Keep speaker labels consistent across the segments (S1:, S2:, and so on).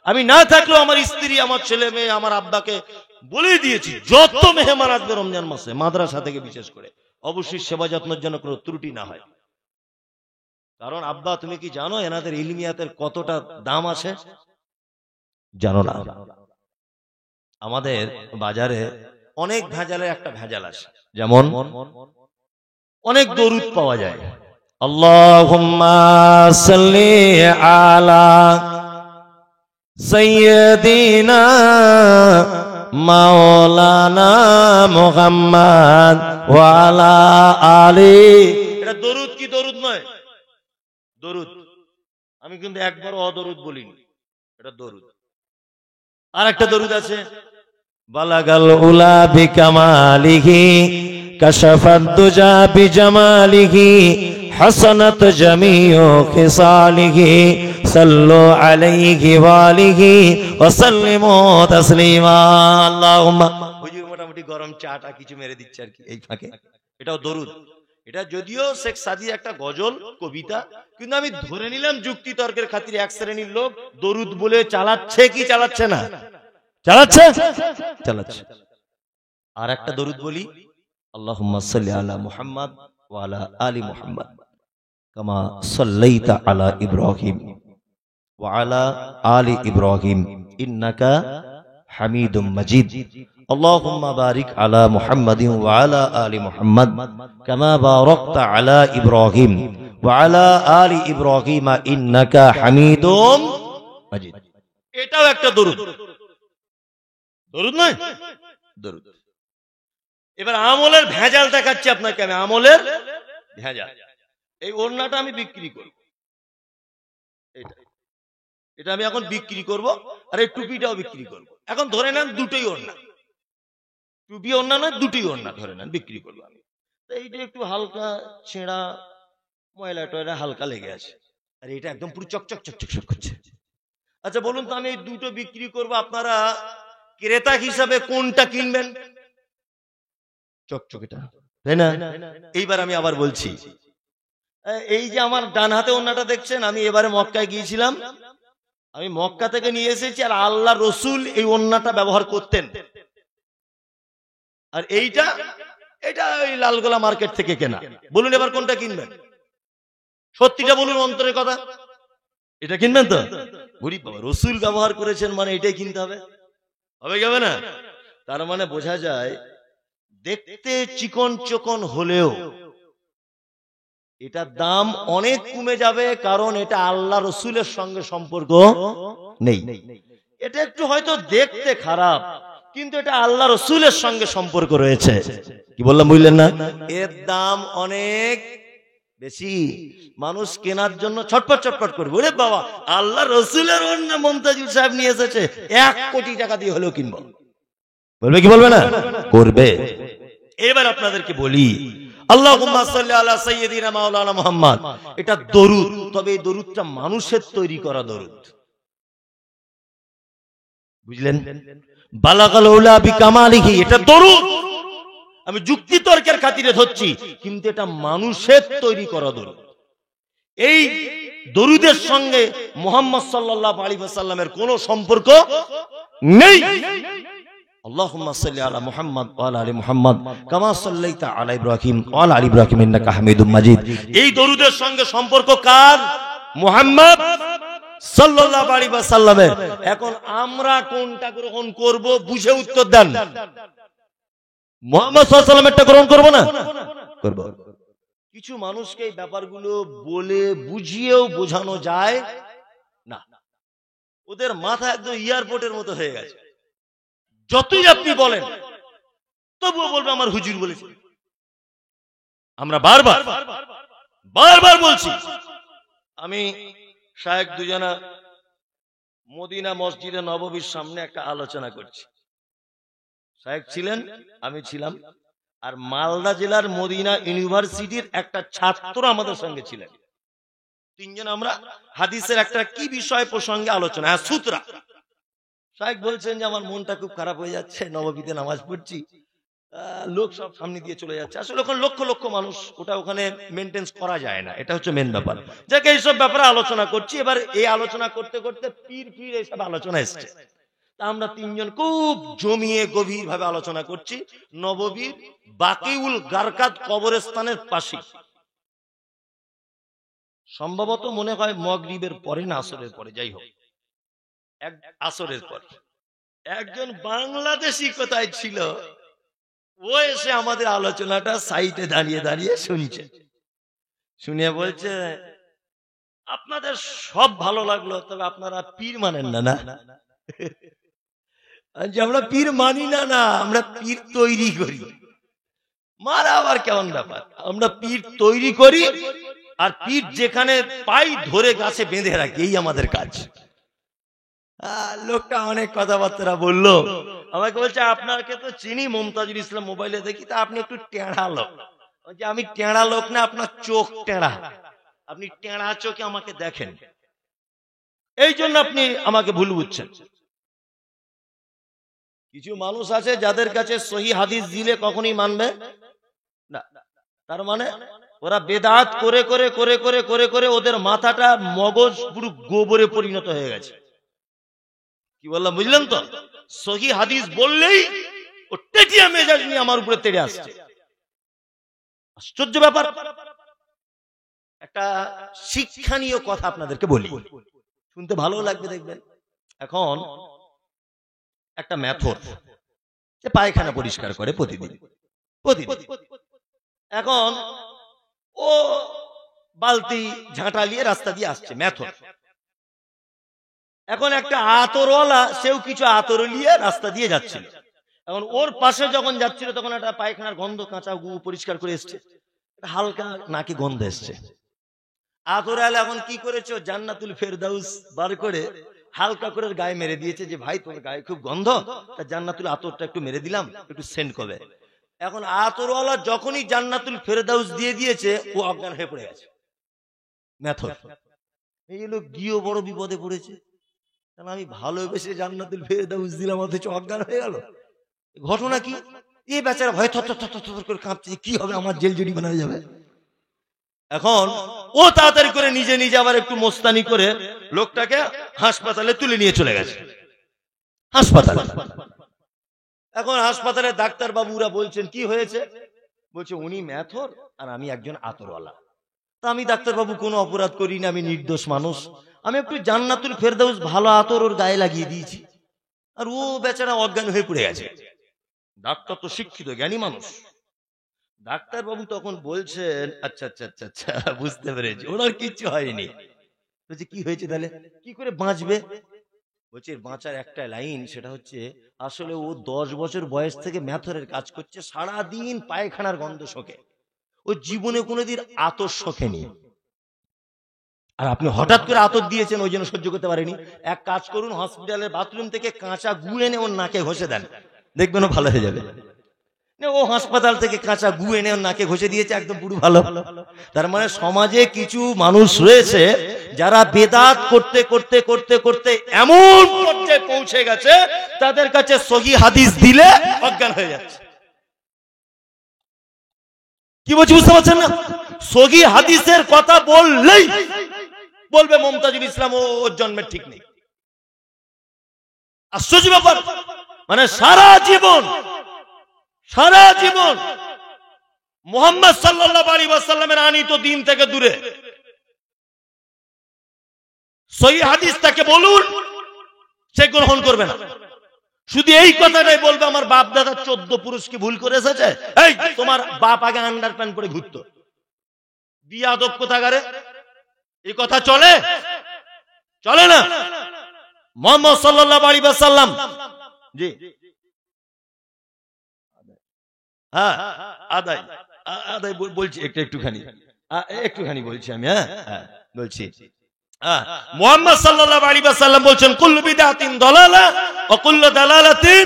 S1: আমি না থাকলেও আমার স্ত্রী, আমার ছেলে মেয়ে, আমার আব্বাকে বলে দিয়েছি যত মেহমান আসবে রমজান মাসে মাদ্রাসা থেকে বিশেষ করে অবশ্যই সেবা যত্নের জন্য কোনো ত্রুটি না হয়। কারণ আব্বা তুমি কি জানো এনাদের ইলমিয়াতের কতটা দাম আছে? জানো না? আমাদের বাজারে অনেক ভেজালের একটা ভেজাল আছে, যেমন অনেক দরুদ পাওয়া যায়। আল্লাহুম্মা সাল্লি আলা সাইয়্যিদিনা মাওলানা মুহাম্মদ ওয়া আলা আলি। এটা দরুদ কি দরুদ নয়? দরুদ। আমি কিন্তু একবারও অদরুদ বলিনি, এটা দরুদ। আর একটা দরুদ আছে, বালাগাল উলা বিকামালিহি কাশাফাদ দুজা বিজামালিহি হাসানাত জামিউ খিসালিহি সাল্লু আলাইহি ওয়া আলিহি ওয়া সাল্লিমু তাসলিমা। আল্লাহুম্মা। হুজুর মোটামুটি গরম চাটা কিছু মেরে দিচ্ছে আর কি এই ফাঁকে। এটাও দরুদ। এটা যদিও শেখ সাদি একটা গজল কবিতা, কিন্তু আমি ধরে নিলাম যুক্তি তর্কের খাতিরে এক শ্রেণীর লোক দরুদ বলে চালাচ্ছে কি চালাচ্ছে না? চালাচ্ছে, চালাচ্ছে। আর একটা দরুদ বলি, আল্লাহুম্মা সাল্লি আলা মুহাম্মাদ ওয়া আলা আলি মুহাম্মাদ কামা সাল্লাইতা আলা ইব্রাহিম ওয়া আলা আলি ইব্রাহিম ইন্নাকা হামিদুম মাজিদ। আল্লাহুম্মা বারিক আলা মুহাম্মাদিন ওয়া আলা আলি মুহাম্মাদ কামা বারাকতা আলা ইব্রাহিম ওয়া আলা আলি ইব্রাহিম ইন্নাকা হামিদুম মাজিদ। এটাও একটা দরুদ। দরুদ নয়? দরুদ। এবার আমলের ভেজাল দেখাচ্ছি আপনাকে আমি, আমলের ভেজাল। এই ওড়নাটা আমি বিক্রি করব, এটা আমি এখন বিক্রি করব, আর এই টুপিটাও বিক্রি করব। এখন ধরে নেন দুটোই ওড়না, টুপি ওড়না নয়, দুটোই ওড়না ধরে নেন বিক্রি করবো আমি। তো এইটা একটু হালকা ছেঁড়া, ময়লা টয়লা হালকা লেগে আছে, আর এটা একদম পুরো চকচক চকচক করছে। আচ্ছা বলুন তো, আমি এই দুটো বিক্রি করব, আপনারা ক্রেতা হিসাবে কোনটা কিনবেন? চকচকেটা, তাই না? এইবার আমি আবার বলছি, এই যে আমার ডান হাতে ওড়নাটা দেখছেন, আমি এবারে মক্কায় গিয়েছিলাম, আমি মক্কা থেকে নিয়ে এসেছি, আর আল্লাহ রসুল এই ওড়নাটা ব্যবহার করতেন। আর এইটা, এটা ওই লালগোলা মার্কেট থেকে কেনা। বলুন এবার কোনটা কিনবেন? সত্যিটা বলুন, অন্তরের কথা। এটা কিনবেন তো? গরিব বাবা, রসুল ব্যবহার করেছেন মানে এটাই কিনতে হবে, হবে যাবে না? তার মানে বোঝা যায় দেখতে চিকন চকন হলেও এটার দাম অনেক কমে যাবে, কারণ এটা আল্লাহ রসুলের সঙ্গে সম্পর্ক নেই। এটা একটু হয়তো দেখতে খারাপ, কিন্তু এটা আল্লাহ রসুলের সঙ্গে সম্পর্ক রয়েছে। কি বললাম বুঝলেন না? এর দাম অনেক বেশি, মানুষ কেনার জন্য ছটপট ছটপট করবে। ওরে বাবা, আল্লাহ রসুলের অন্য মমতাজুর সাহেব নিয়ে এসেছে, 1 কোটি টাকা দিয়ে হলেও কিনবো। বলবে কি বলবে না? করবে। এবার আপনাদেরকে বলি, আল্লাহুম্মা সাল্লি আলা সাইয়্যিদিনা মাওলানা মুহাম্মদ, এটা দরুদ, তবে এই দরুদটা মানুষের তৈরি করা দরুদ। বুঝলেন? বালাগাল উলা বিকামালিহি, এটা দরুদ। আমি যুক্তি তর্কের খাতিরে ধরছি, কিন্তু এটা মানুষের তৈরি করা দরুদ। এই দরুদের সঙ্গে মুহাম্মদ সাল্লাল্লাহু আলাইহি ওয়াসাল্লামের কোনো সম্পর্ক নেই। আল্লাহুম্মা সাল্লি আলা মুহাম্মাদ ওয়া আলা আলি মুহাম্মাদ কামা সাল্লাইতা আলা ইব্রাহিম ওয়া আলা আলি ইব্রাহিম ইন্নাকা হামিদুম মাজিদ। এই দরুদের সঙ্গে সম্পর্ক কার? মুহাম্মদ সাল্লাল্লাহু আলাইহি ওয়াসাল্লামের। এখন আমরা কোনটা গ্রহণ করব বুঝে উত্তর দেন। মুহাম্মদ সাল্লাল্লাহু আলাইহি ওয়াসাল্লামেরটা গ্রহণ করব না? করব। কিছু মানুষকে এই ব্যাপারগুলো বলে বুঝিয়েও বোঝানো যায় না, ওদের মাথা একদম এয়ারপোর্টের মতো হয়ে গেছে। যতই আপনি বলেন তবুও বলবে আমার হুজুর বলেছে। আমরা বারবার বারবার বলছি, আমি শায়েখ দুজনা মদিনা মসজিদে নববীর সামনে একটা আলোচনা করছি। শায়েখ ছিলেন, আমি ছিলাম, আর মালদা জেলার মদিনা ইউনিভার্সিটির একটা ছাত্র আমাদের সঙ্গে ছিলেন। 3 জন আমরা হাদিসের একটা কি বিষয় প্রসঙ্গে আলোচনা, হ্যাঁ সূত্রা। শায়েখ বলছেন যে আমার মনটা খুব খারাপ হয়ে যাচ্ছে, নববীতে নামাজ পড়ছি, লোক সব সামনে দিয়ে চলে যাচ্ছে, আসলে ওখানে লক্ষ লক্ষ মানুষ, ওটা ওখানে মেনটেন্স করা যায় না, এটা হচ্ছে মেন ব্যাপার। যাকে এইসব ব্যাপারে আলোচনা করছি, এবার এই আলোচনা করতে করতে পীর পীর এইসব আলোচনা এসছে। তা আমরা তিনজন খুব জমিয়ে গভীর ভাবে আলোচনা করছি নববীর বাকিউল গারকাত কবরস্থানের পাশে, সম্ভবত মনে হয় মাগরিবের পরে না আসরের পরে, যাই হোক আসরের পর একজন বাংলাদেশি কোথায় ছিল, ও এসে আমাদের আলোচনাটা সাইডে দাঁড়িয়ে দাঁড়িয়ে শুনছে, শুনে বলছে আপনাদের সব ভালো লাগলো, তবে আপনারা পীর মানেন না। না, আমরা পীর মানি না, না আমরা পীর তৈরি করি। মারা আবার কেমন ব্যাপার, আমরা পীর তৈরি করি, আর পীর যেখানে পাই ধরে গাছে বেঁধে রাখি, এই আমাদের কাজ। লোকটা অনেক কথাবার্তা বললো, আমাকে বলছে আপনাকে তো চিনি, মমতাজুল ইসলাম মোবাইলে দেখি, তা আপনি একটু টেঁড়া লোক। আমি টেঁড়া লোক না, আপনার চোখ টেঁড়া, আপনি টেঁড়া চোখে আমাকে দেখেন, এই জন্য আপনি আমাকে ভুল বুঝছেন। কিছু মানুষ আছে যাদের কাছে সহি হাদিস দিলে কখনই মানবে না, তার মানে ওরা বেদাত করে করে করে করে করে করে ওদের মাথাটা মগজ পুরো গোবরে পরিণত হয়ে গেছে। কি বললাম বুঝলেন তো? সহি হাদিস বললেই ও টেটিয়া মেজাজ নিয়ে আমার উপরে তেড়ে আসছে, আশ্চর্য ব্যাপার। একটা শিক্ষণীয় কথা আপনাদেরকে বলি, শুনতে ভালো লাগবে, দেখবেন। এখন একটা মেথর যে পায়খানা পরিষ্কার করে প্রতিদিন, এখন ও বালতি ঝাঁটা নিয়ে রাস্তা দিয়ে আসছে মেথর। এখন একটা আতরওয়ালা, সেও কিছু আতর নিয়ে রাস্তা দিয়ে যাচ্ছিল। এখন ওর পাশে যখন যাচ্ছিল তখন একটা পায়খানার গন্ধ, কাঁচা গু পরিষ্কার করে এসছে, হালকা নাকি গন্ধ এসছে। আতরওয়ালা এখন কি করেছে, জান্নাতুল ফেরদাউস বার করে হালকা করে গায়ে মেরে দিয়েছে, যে ভাই তোর গায়ে খুব গন্ধ, তা জান্নাতুল আতরটা একটু মেরে দিলাম, একটু সেন্ট করবে। এখন আতরওয়ালা যখনই জান্নাতুল ফেরদাউস দিয়ে দিয়েছে, ও অজ্ঞান হয়ে পড়ে গেছে মেথর। এই লোক গিয়েও বড় বিপদে পড়েছে, কারণ আমি ভালোবেসে জান্নাতুল ফেরদাউস দিলাম, অথচ অজ্ঞান হয়ে গেল। ঘটনা কি? এই বেচারা ভয় থর থর থর করে কাঁপছে, কি হবে, আমার জেল জুড়ি বানানো যাবে। এখন ও তাড়াতাড়ি করে নিজে নিজে আবার একটু মোস্তানি করে লোকটাকে হাসপাতালে তুলে নিয়ে চলে গেছে। হাসপাতালে, এখন হাসপাতালে ডাক্তার বাবুরা বলছেন কি হয়েছে, বলছে উনি মেথর আর আমি একজন আতরওয়ালা। তা আমি ডাক্তার বাবু কোনো অপরাধ করি না, আমি নির্দোষ মানুষ, আমি একটু জান্নাতুল ফেরদাউস ভালো আতর ওর গায়ে লাগিয়ে দিয়েছি, আর ও বেচারা অজ্ঞান হয়ে পড়ে গেছে। ডাক্তার তো শিক্ষিত জ্ঞানী মানুষ, ডাক্তার বাবু তখন বলছেন আচ্ছা আচ্ছা আচ্ছা আচ্ছা বুঝতে পেরেছি, ওনার কিচ্ছু হয়নি। বলছে কি হয়েছে তাহলে, কি করে বাঁচবে? বলছে বাঁচার একটা লাইন, সেটা হচ্ছে আসলে ও 10 বছর বয়স থেকে মেথরের কাজ করছে, সারাদিন পায়খানার গন্ধ শোকে, ও জীবনে কোনোদিন আতর শোকেনি। আর আপনি হঠাৎ করে আতর দিয়েছেন, ওই জন্য সহ্য করতে পারেনি। এক কাজ করুন, হসপিটালের বাথরুম থেকে কাঁচা গু এনে ওর নাকে ঘষে দেন, দেখবেন ও ভালো হয়ে যাবে। ও হাসপাতাল থেকে কাঁচা গু এনে ওর নাকে ঘষে দিয়েছে, একদম পুরো ভালো। তার মানে সমাজে কিছু মানুষ রয়েছে যারা বেদাত করতে করতে করতে করতে এমন পর্যায়ে পৌঁছে গেছে, তাদের কাছে সহি হাদিস দিলে অজ্ঞান হয়ে যাচ্ছে। কি বলছি বুঝতে পারছেন না? সহি হাদিসের কথা বললেই বলবে মমতাজুল ইসলাম ওর জন্মের ঠিক নেই। আশ্চর্য ব্যাপার। মানে সারা জীবন মুহাম্মদ সাল্লাল্লাহু আলাইহি ওয়াসাল্লামের আনিত দ্বীন থেকে দূরে, সহি হাদিস তাকে বলুন, সে গ্রহণ করবে না। শুধু এই কথাটাই বলবে আমার বাপ দাদা 14 পুরুষ কি ভুল করে এসেছে, এই তোমার বাপ আগে আন্ডার প্যান্ট পরে ঘুরতো, বিয়াদব কোথাকারে। এই কথা চলে? চলে না। মুহাম্মদ সাল্লাল্লাহু আলাইহি ওয়াসাল্লাম, জি হ্যাঁ আদায় আদায় বলছি, একটুখানি বলছি আমি, হ্যাঁ বলছি। মুহাম্মদ সাল্লাল্লাহু আলাইহি ওয়াসাল্লাম বলেন কুল্লু বিদআতিন দালালা ওয়া কুল্লু দালালাতিন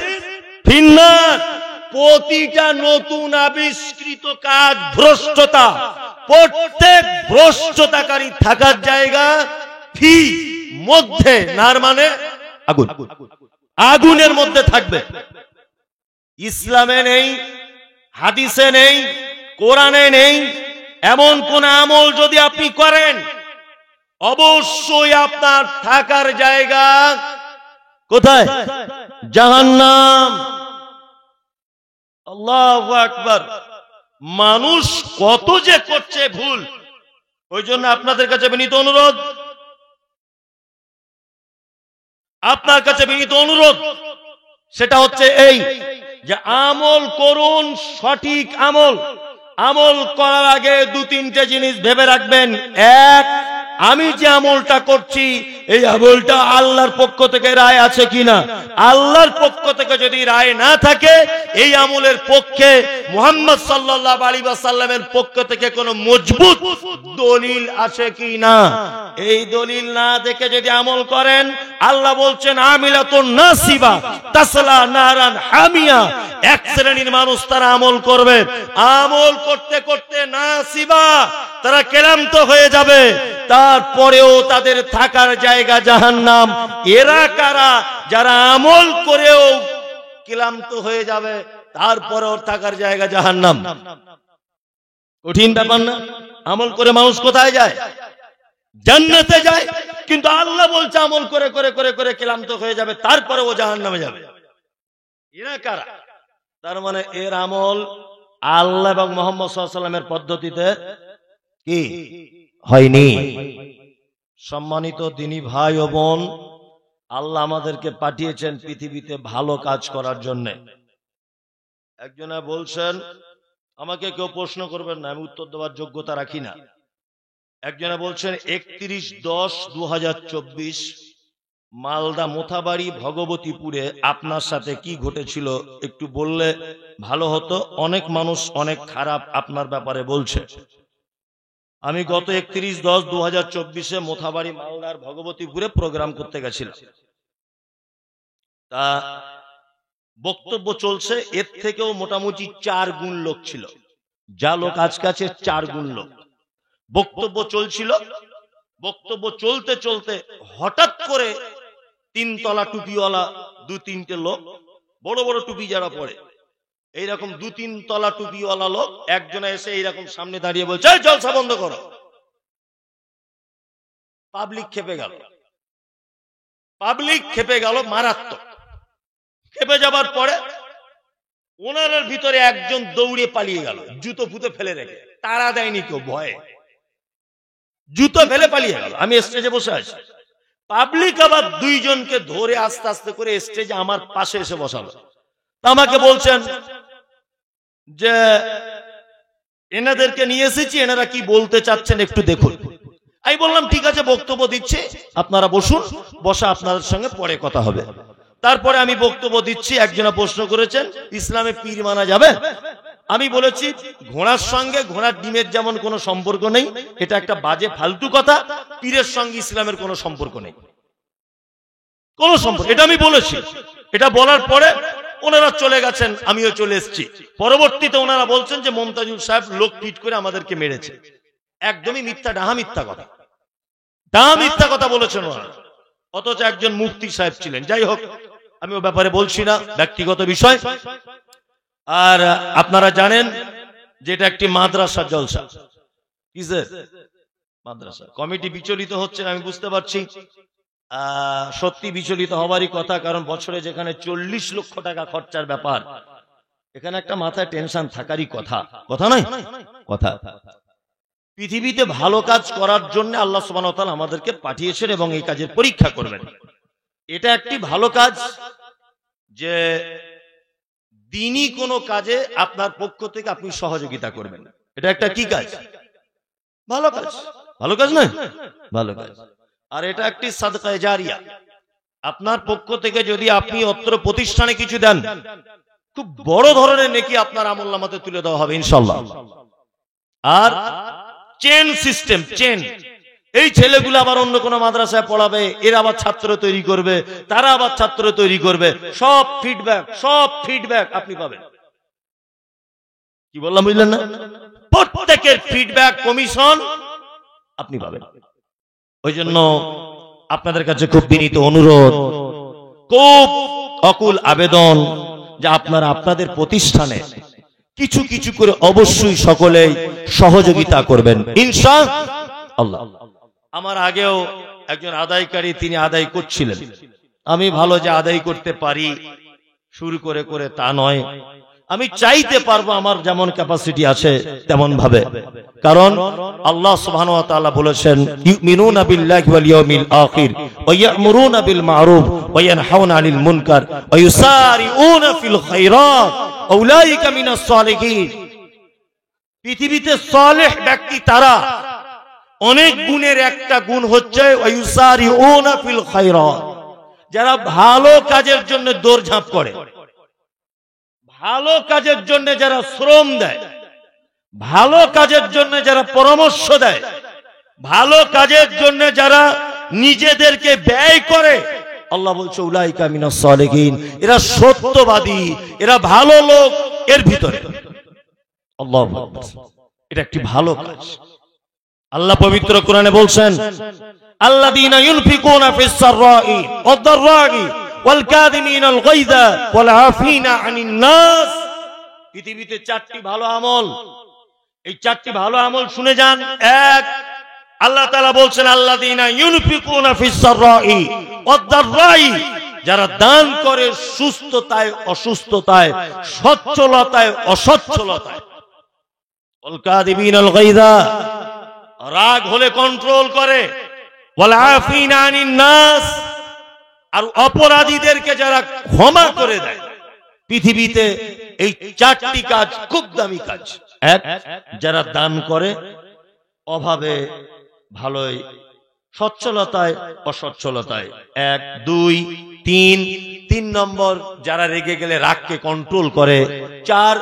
S1: ফিন্নার। প্রতিটা নতুন আবিষ্কৃত কাজ ভ্রষ্টতা, প্রত্যেক ভ্রষ্টতাকারী থাকার জায়গা ফি মধ্যে, নার মানে আগুন, আগুনের মধ্যে থাকবে। ইসলামে নেই হাদিসে নেই, কোরআনে নেই, এমন কোন আমল যদি আপনি করেন অবশ্যই আপনার থাকার জায়গা কোথায়? জাহান্নাম। আল্লাহু আকবার। মানুষ কত যে করছে ভুল, ওই জন্য আপনাদের কাছে বিনীত অনুরোধ, আপনার কাছে বিনীত অনুরোধ, সেটা হচ্ছে এই যে আমল করুন, সঠিক আমল। আমল করার আগে দু তিনটে জিনিস ভেবে রাখবেন। এক, আমি যে আমলটা করছি এই আমলটা আল্লাহর পক্ষ থেকে রায় আছে কিনা। আল্লাহর পক্ষ থেকে যদি রায় না থাকে, এই আমলের পক্ষে মুহাম্মদ সাল্লাল্লাহু আলাইহি ওয়াসাল্লামের পক্ষ থেকে কোনো মজবুত দলিল আছে কিনা। এই দলিল না দেখে যদি আমল করেন, আল্লাহ বলছেন আমিলাতুন নাসিবা তাসলা নারান হামিয়া। এক শ্রেণীর মানুষ তারা আমল করবে, আমল করতে করতে নাসিবা, তারা ক্লান্ত হয়ে যাবে, তারপরেও তাদের থাকার জায়গা জাহান্নাম। এরা কারা? যারা আমল করেও ক্লান্ত হয়ে যাবে, তারপরেও থাকার জায়গা জাহান্নাম। কঠিন ব্যাপার না? আমল করে মানুষ কোথায় যায়? জান্নাতে যায়। কিন্তু আল্লাহ বলছে আমল করে করে করে করে ক্লান্ত হয়ে যাবে, তারপরেও জাহান্নামে যাবে। এরা কারা? তার মানে এর আমল আল্লাহ এবং মুহাম্মদ সাল্লাল্লাহু আলাইহি ওয়াসাল্লামের পদ্ধতিতে কি হয়নি। সম্মানিত দিনী ভাই ও বোন, আল্লাহ আমাদেরকে পাঠিয়েছেন পৃথিবীতে ভালো কাজ করার জন্য। একজনে বলছেন, আমাকে কেউ প্রশ্ন করবেন না, আমি উত্তর দেওয়ার যোগ্যতা রাখি না। একজনে বলছেন 31/10/2024 মালদা মোথাবাড়ি ভগবতীপুরে আপনার সাথে কি ঘটেছিল একটু বললে ভালো হতো। অনেক মানুষ অনেক খারাপ আপনার ব্যাপারে বলছে। আমি গত 31/10/2024 মোথাবাড়ি মালদার ভগবতীপুরে প্রোগ্রাম করতে গেছিলাম। তা বক্তব্য চলছে, এর থেকেও মোটামুটি 4 গুণ লোক ছিল। যা লোক আজকে আছে 4 গুণ লোক। বক্তব্য চলছিল, বক্তব্য চলতে চলতে হঠাৎ করে 3 তলা টুপিওয়ালা 2-3টে লোক, বড় বড় টুপি যারা পরে, এইরকম 2-3 তলা টুপিওয়ালা লোক একজনে এসে এইরকম সামনে দাঁড়িয়ে বলছে, এই জলসা বন্ধ করো। পাবলিক খেপে গেল, পাবলিক খেপে গেল মারাত্মক। খেপে যাবার পরে ওনার ভিতরে একজন দৌড়ে পালিয়ে গেল, জুতো ফুতে ফেলে রেখে। তারা দেয়নি কেউ, ভয়ে জুতো ফেলে পালিয়ে গেল। আমি স্টেজে বসে আছি, পাবলিক আবার 2 জনকে ধরে আস্তে আস্তে করে স্টেজে আমার পাশে এসে বসালো। আমাকে বলছেন যে এনাদেরকে নিয়ে এসেছি, এনারা কি বলতে চাচ্ছেন একটু দেখুন। আমি বললাম ঠিক আছে, বক্তব্য দিচ্ছি, আপনারা বসুন, বসা আপনাদের সঙ্গে পরে কথা হবে। তারপরে আমি বক্তব্য দিচ্ছি। একজনা প্রশ্ন করেছেন, ইসলামে পীর মানা যাবে? আমি বলেছি ঘোড়ার সঙ্গে ঘোড়ার ডিমের যেমন কোনো সম্পর্ক নেই, এটা একটা বাজে ফালতু কথা। পীরের সঙ্গে ইসলামের কোনো সম্পর্ক নেই, কোনো সম্পর্ক, এটা আমি বলেছি। এটা বলার পরে ওনারা চলে গেছেন, আমিও চলে এসেছি। পরবর্তীতে ওনারা বলছেন যে মমতাজুল সাহেব লোক পিট করে আমাদেরকে মেরেছে। একদমই মিথ্যা, ডাহা মিথ্যা কথা, ডাহা মিথ্যা কথা বলেছেন ওনারা। অথচ একজন মুফতি সাহেব ছিলেন। যাই হোক, আমি ও ব্যাপারে বলছি না, ব্যক্তিগত বিষয়। আর আপনারা জানেন যে এটা একটি মাদ্রাসা জলসা। কিসের মাদ্রাসা? কমিটি বিচলিত হচ্ছে, আমি বুঝতে পারছি। সত্যি বিচলিত হবারই কথা, কারণ বছরে যেখানে 40 লক্ষ টাকা খরচার ব্যাপার, এখানে একটা মাথায় টেনশন থাকারই কথা। কথা নয় কথা। পৃথিবীতে ভালো কাজ করার জন্য আল্লাহ সুবহানাহু ওয়া তাআলা আমাদেরকে পাঠিয়েছেন এবং এই কাজের পরীক্ষা করবেন। এটা একটি ভালো কাজ যে দিনী কোনো কাজে আপনার পক্ষ থেকে আপনি সহযোগিতা করবেন। এটা একটা কি কাজ? ভালো কাজ। ভালো কাজ নয়? ভালো কাজ। আর এটা একটি সাদকায়ে জারিয়া। আপনার পক্ষ থেকে যদি আপনি অত্র প্রতিষ্ঠানে কিছু দেন, খুব বড় ধরনের নেকি আপনার আমলনামাতে তুলে দেওয়া হবে ইনশাআল্লাহ। আর চেন সিস্টেম, চেন, এই ছেলেগুলো আবার অন্য কোন মাদ্রাসায় পড়াবে, এরা আবার ছাত্র তৈরি করবে, তারা আবার ছাত্র তৈরি করবে, সব ফিডব্যাক আপনি পাবেন। কি বললাম বুঝলেন না? প্রত্যেকের ফিডব্যাক কমিশন আপনি পাবেন। ওই জন্য আপনাদের কাছে খুব বিনীত অনুরোধ, খুব অকুল আবেদন যে আপনারা আপনাদের প্রতিষ্ঠানে কিছু কিছু করে অবশ্যই সকলেই সহযোগিতা করবেন ইনশাআল্লাহ। আমার আগেও একজন আদায়কারী তিনি আদায় করছিলেন, আমি ভালো যে আদায় করতে পারি শুরু করে করে তা নয়, আমি চাইতে পারবো আমার যেমন ক্যাপাসিটি আছে তেমন ভাবে, কারণ আল্লাহ সুবহানাহু ওয়া তাআলা বলেছেন ইউমিনুনা বিল্লাহি ওয়াল ইয়াউমিল আখির ওয়া ইয়া'মুরুনা বিল মা'রুফ ওয়া ইয়ানহাউনা আনিল মুনকার ওয়া ইউসারিউনা ফিল খায়রাত উলাইকা মিনাস সালিহিন। পৃথিবীতে সালেহ ব্যক্তি তারা, অনেক গুণের একটা গুণ হচ্ছে ওয়া ইউসারিউনা ফিল খায়রাত, যারা ভালো কাজের জন্য দৌড়ঝাঁপ করে, ভালো কাজের জন্য যারা শ্রম দেয়, ভালো কাজের জন্য যারা পরামর্শ দেয়, ভালো কাজের জন্য যারা নিজেদেরকে ব্যয় করে, আল্লাহ বলছে উলাইকা মিনাস সালিহিন, এরা সত্যবাদী, এরা ভালো লোক। এর ভিতরে আল্লাহু আকবার, এটা একটি ভালো কাজ। আল্লাহ পবিত্র কোরআনে বলছেন আল্লাযীনা ইউনফিকুনা ফিস সাররাই ওয়াদ দাররাই ওয়াল কাযিমিনাল গায়যা ওয়াল আফিনা আনিন নাস। পৃথিবীতে চারটি ভালো আমল, এই চারটি ভালো আমল শুনে যান। এক, আল্লাহ তাআলা বলছেন আল্লাযীনা ইউনফিকুনা ফিস সাররাই ওয়াদ দাররাই, যারা দান করে সুস্থতায় অসুস্থতায়, সচ্ছলতায় অসচ্ছলতায়, ওয়াল কাযিমিনাল গায়যা, রাগ হলে কন্ট্রোল করে, ওয়াল আফিনা আনিন নাস, আর অপরাধীদেরকে যারা ক্ষমা করে দেয়। পৃথিবীতে এই চারটি কাজ খুব দামি কাজ। এক, যারা দান করে অভাবে ভালোই, সচ্ছলতায় অসচ্ছলতায়। এক, দুই, তিন। তিন নম্বর, যারা রেগে গেলে রাগকে কন্ট্রোল করে। চার,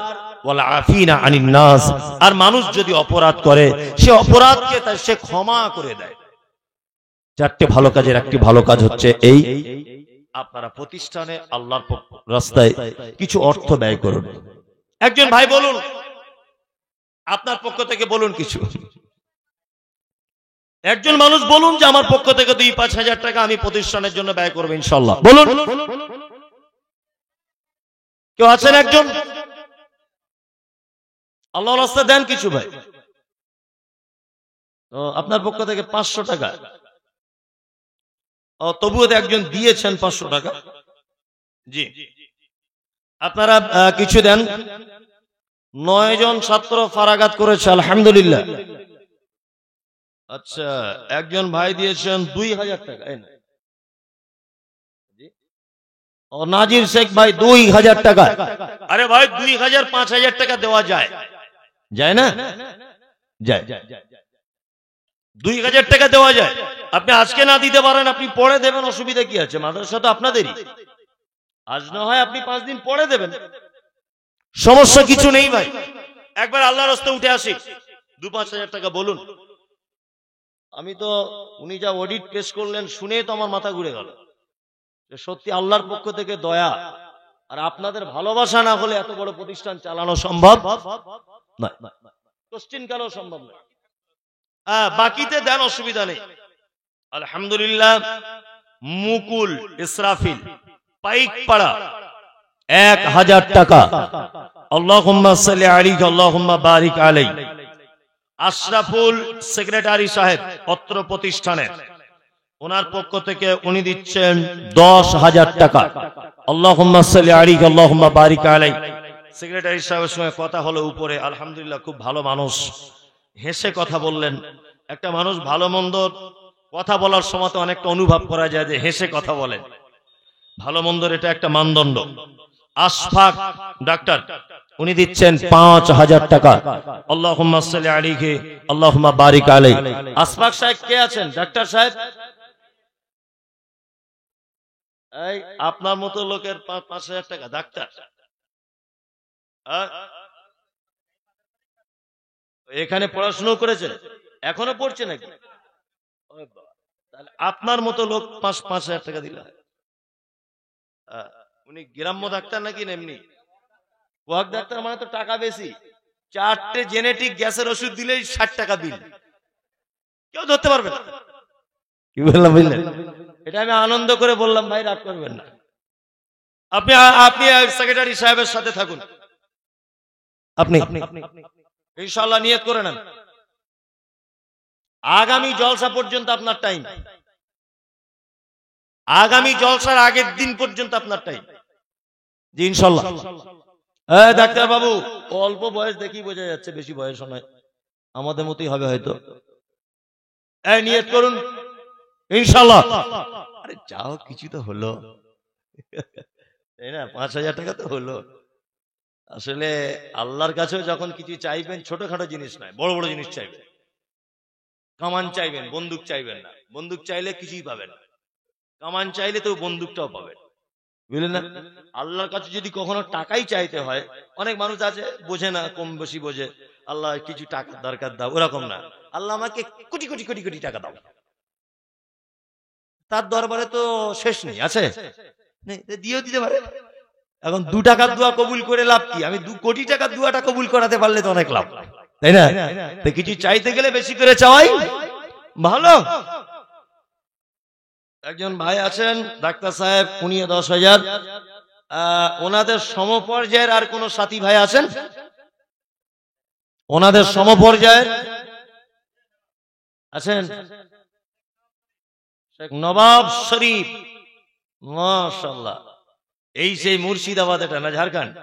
S1: ওয়াল আফিনা আনিন নাস, আর মানুষ যদি অপরাধ করে সে অপরাধকে সে ক্ষমা করে দেয়। চারটি ভালো কাজের একটি ভালো কাজ হচ্ছে এই, আপনারা প্রতিষ্ঠানে আল্লাহর রাস্তায় কিছু অর্থ ব্যয় করুন। একজন ভাই বলুন, আপনার পক্ষ থেকে বলুন কিছু, একজন মানুষ বলুন যে আমার পক্ষ থেকে 2-5 হাজার টাকা আমি প্রতিষ্ঠানের জন্য ব্যয় করবো ইনশাআল্লাহ। বলুন, কেউ আছেন একজন? আল্লাহর রাস্তায় দেন কিছু ভাই। তো আপনার পক্ষ থেকে 500 টাকা, তবুও একজন দিয়েছেন 500 টাকা। জি, আপনারা কিছু দেন। 9 জন ছাত্র ফারাগাত করেছে আলহামদুলিল্লাহ। আচ্ছা, একজন ভাই দিয়েছেন 2000 টাকা। নাজির শেখ ভাই 2000 টাকা। আরে ভাই 2000 5000 টাকা দেওয়া যায়, যায় না? যায়। 2000 টাকা দেওয়া যায়। আপনি আজকে না দিতে পারেন, আপনি পরে দেবেন, অসুবিধা কি আছে? মাদ্রাসা তো আপনাদেরই, আজ না হয় আপনি 5 দিন পরে দেবেন, সমস্যা কিছু নেই ভাই। একবার আল্লাহর রাস্তায় উঠে আসি, 2-5 হাজার টাকা বলুন। আমি তো উনি যা অডিট পেশ করলেন শুনে তো আমার মাথা ঘুরে গেল, সত্যি আল্লাহর পক্ষ থেকে দয়া আর আপনাদের ভালোবাসা না হলে এত বড় প্রতিষ্ঠান চালানো সম্ভব নয়, কোশ্চিন কালেও সম্ভব নয়। বাকিতে দেন, অসুবিধা নেই। আলহামদুলিল্লাহ। মুকুল ইসরাফিল পাইকপাড়া 1000 টাকা। আল্লাহুম্মা সাল্লি আলাইহি আল্লাহুম্মা বারিক আলাইহি। আশরাফুল সেক্রেটারি সাহেব অত্র প্রতিষ্ঠানের, ওনার পক্ষ থেকে উনি দিচ্ছেন 10,000 টাকা। আল্লাহুম্মা সাল্লি আলাইহি আল্লাহুম্মা বারিক আলাইহি। সেক্রেটারি সাহেবের সঙ্গে কথা হলো উপরে, আলহামদুলিল্লাহ খুব ভালো মানুষ, হেসে কথা বললেন। একটা মানুষ ভালো মন্দ কথা বলার সময় তো অনেকটা অনুভব করা যায় যে হেসে কথা বলেন। ভালো মন্দর এটা একটা মানদণ্ড। আশফাক ডাক্তার, উনি দিচ্ছেন 5000 টাকা। আল্লাহুম্মা সাল্লি আলাইহি আল্লাহুম্মা বারিক আলাইহি। আশফাক সাহেব কে আছেন? ডাক্তার সাহেব, এই আপনার মতো লোকের 5000 টাকা ডাক্তার, এখানে পড়াশোনা করেছে, এখনো পড়ছে নাকি? তাহলে আপনার মতো লোক 5,000 টাকা দিল। উনি গ্রাম্য ডাক্তার নাকি এমনি ওয়াক ডাক্তার? মানে তো টাকা বেশি। 4টে জেনেটিক গ্যাসের ওষুধ দিলেই 60 টাকা বিল, কেউ ধরতে পারবে না। কি বললাম বুঝলেন? এটা আমি আনন্দ করে বললাম ভাই, রাগ করবেন না। আপনি সেক্রেটারি সাহেবের সাথে থাকুন, আপনি ইনশাআল্লাহ নিয়ত করে নেন। আগামী জলসা পর্যন্ত আপনার টাইম, আগামী জলসার আগের দিন পর্যন্ত আপনার টাইম। জি ইনশাআল্লাহ। ডাক্তার বাবু অল্প বয়স দেখি বোঝা যাচ্ছে, বেশি বয়স নয়, আমাদের মতোই হবে হয়তো। নিয়ত করুন ইনশাআল্লাহ। আরে যাও কিছু তো হলো, তাই না? 5,000 টাকা তো হলো। আসলে আল্লাহর কাছেও যখন কিছু চাইবেন ছোটখাটো জিনিস নয়, বড় বড় জিনিস চাইবেন। কামান চাইবেন, বন্দুক চাইবেন না। বন্দুক চাইলে কিছুই পাবেন না, কামান চাইলে তো বন্দুকটাও পাবেন, বুঝলেন না? আল্লাহর কাছে যদি কখনো টাকাই চাইতে হয়, অনেক মানুষ আছে বোঝে না, কম বেশি বোঝে, আল্লাহ কিছু টাকা দরকার দাও, ওরকম না। আল্লাহ আমাকে কোটি কোটি কোটি কোটি টাকা দাও, তার দরবারে তো শেষ নেই, আছে দিয়েও দিতে পারে। এখন 2 টাকার দোয়া কবুল করে লাভ কি? আমি 2 কোটি টাকার দোয়াটা কবুল করাতে পারলে তো অনেক লাভ, তাই না? তো কিছু চাইতে গেলে বেশি করে চাওয়াই ভালো। একজন ভাই আছেন ডাক্তার সাহেব, উনি 10,000। ওনাদের সমপর্যায়ের আর কোন সাথী ভাই আছেন? ওনাদের সমপর্যায়ের আছেন? শেখ নবাব শরীফ, মাশাআল্লাহ। এই সেই মুর্শিদাবাদ, এটা না ঝাড়খণ্ড?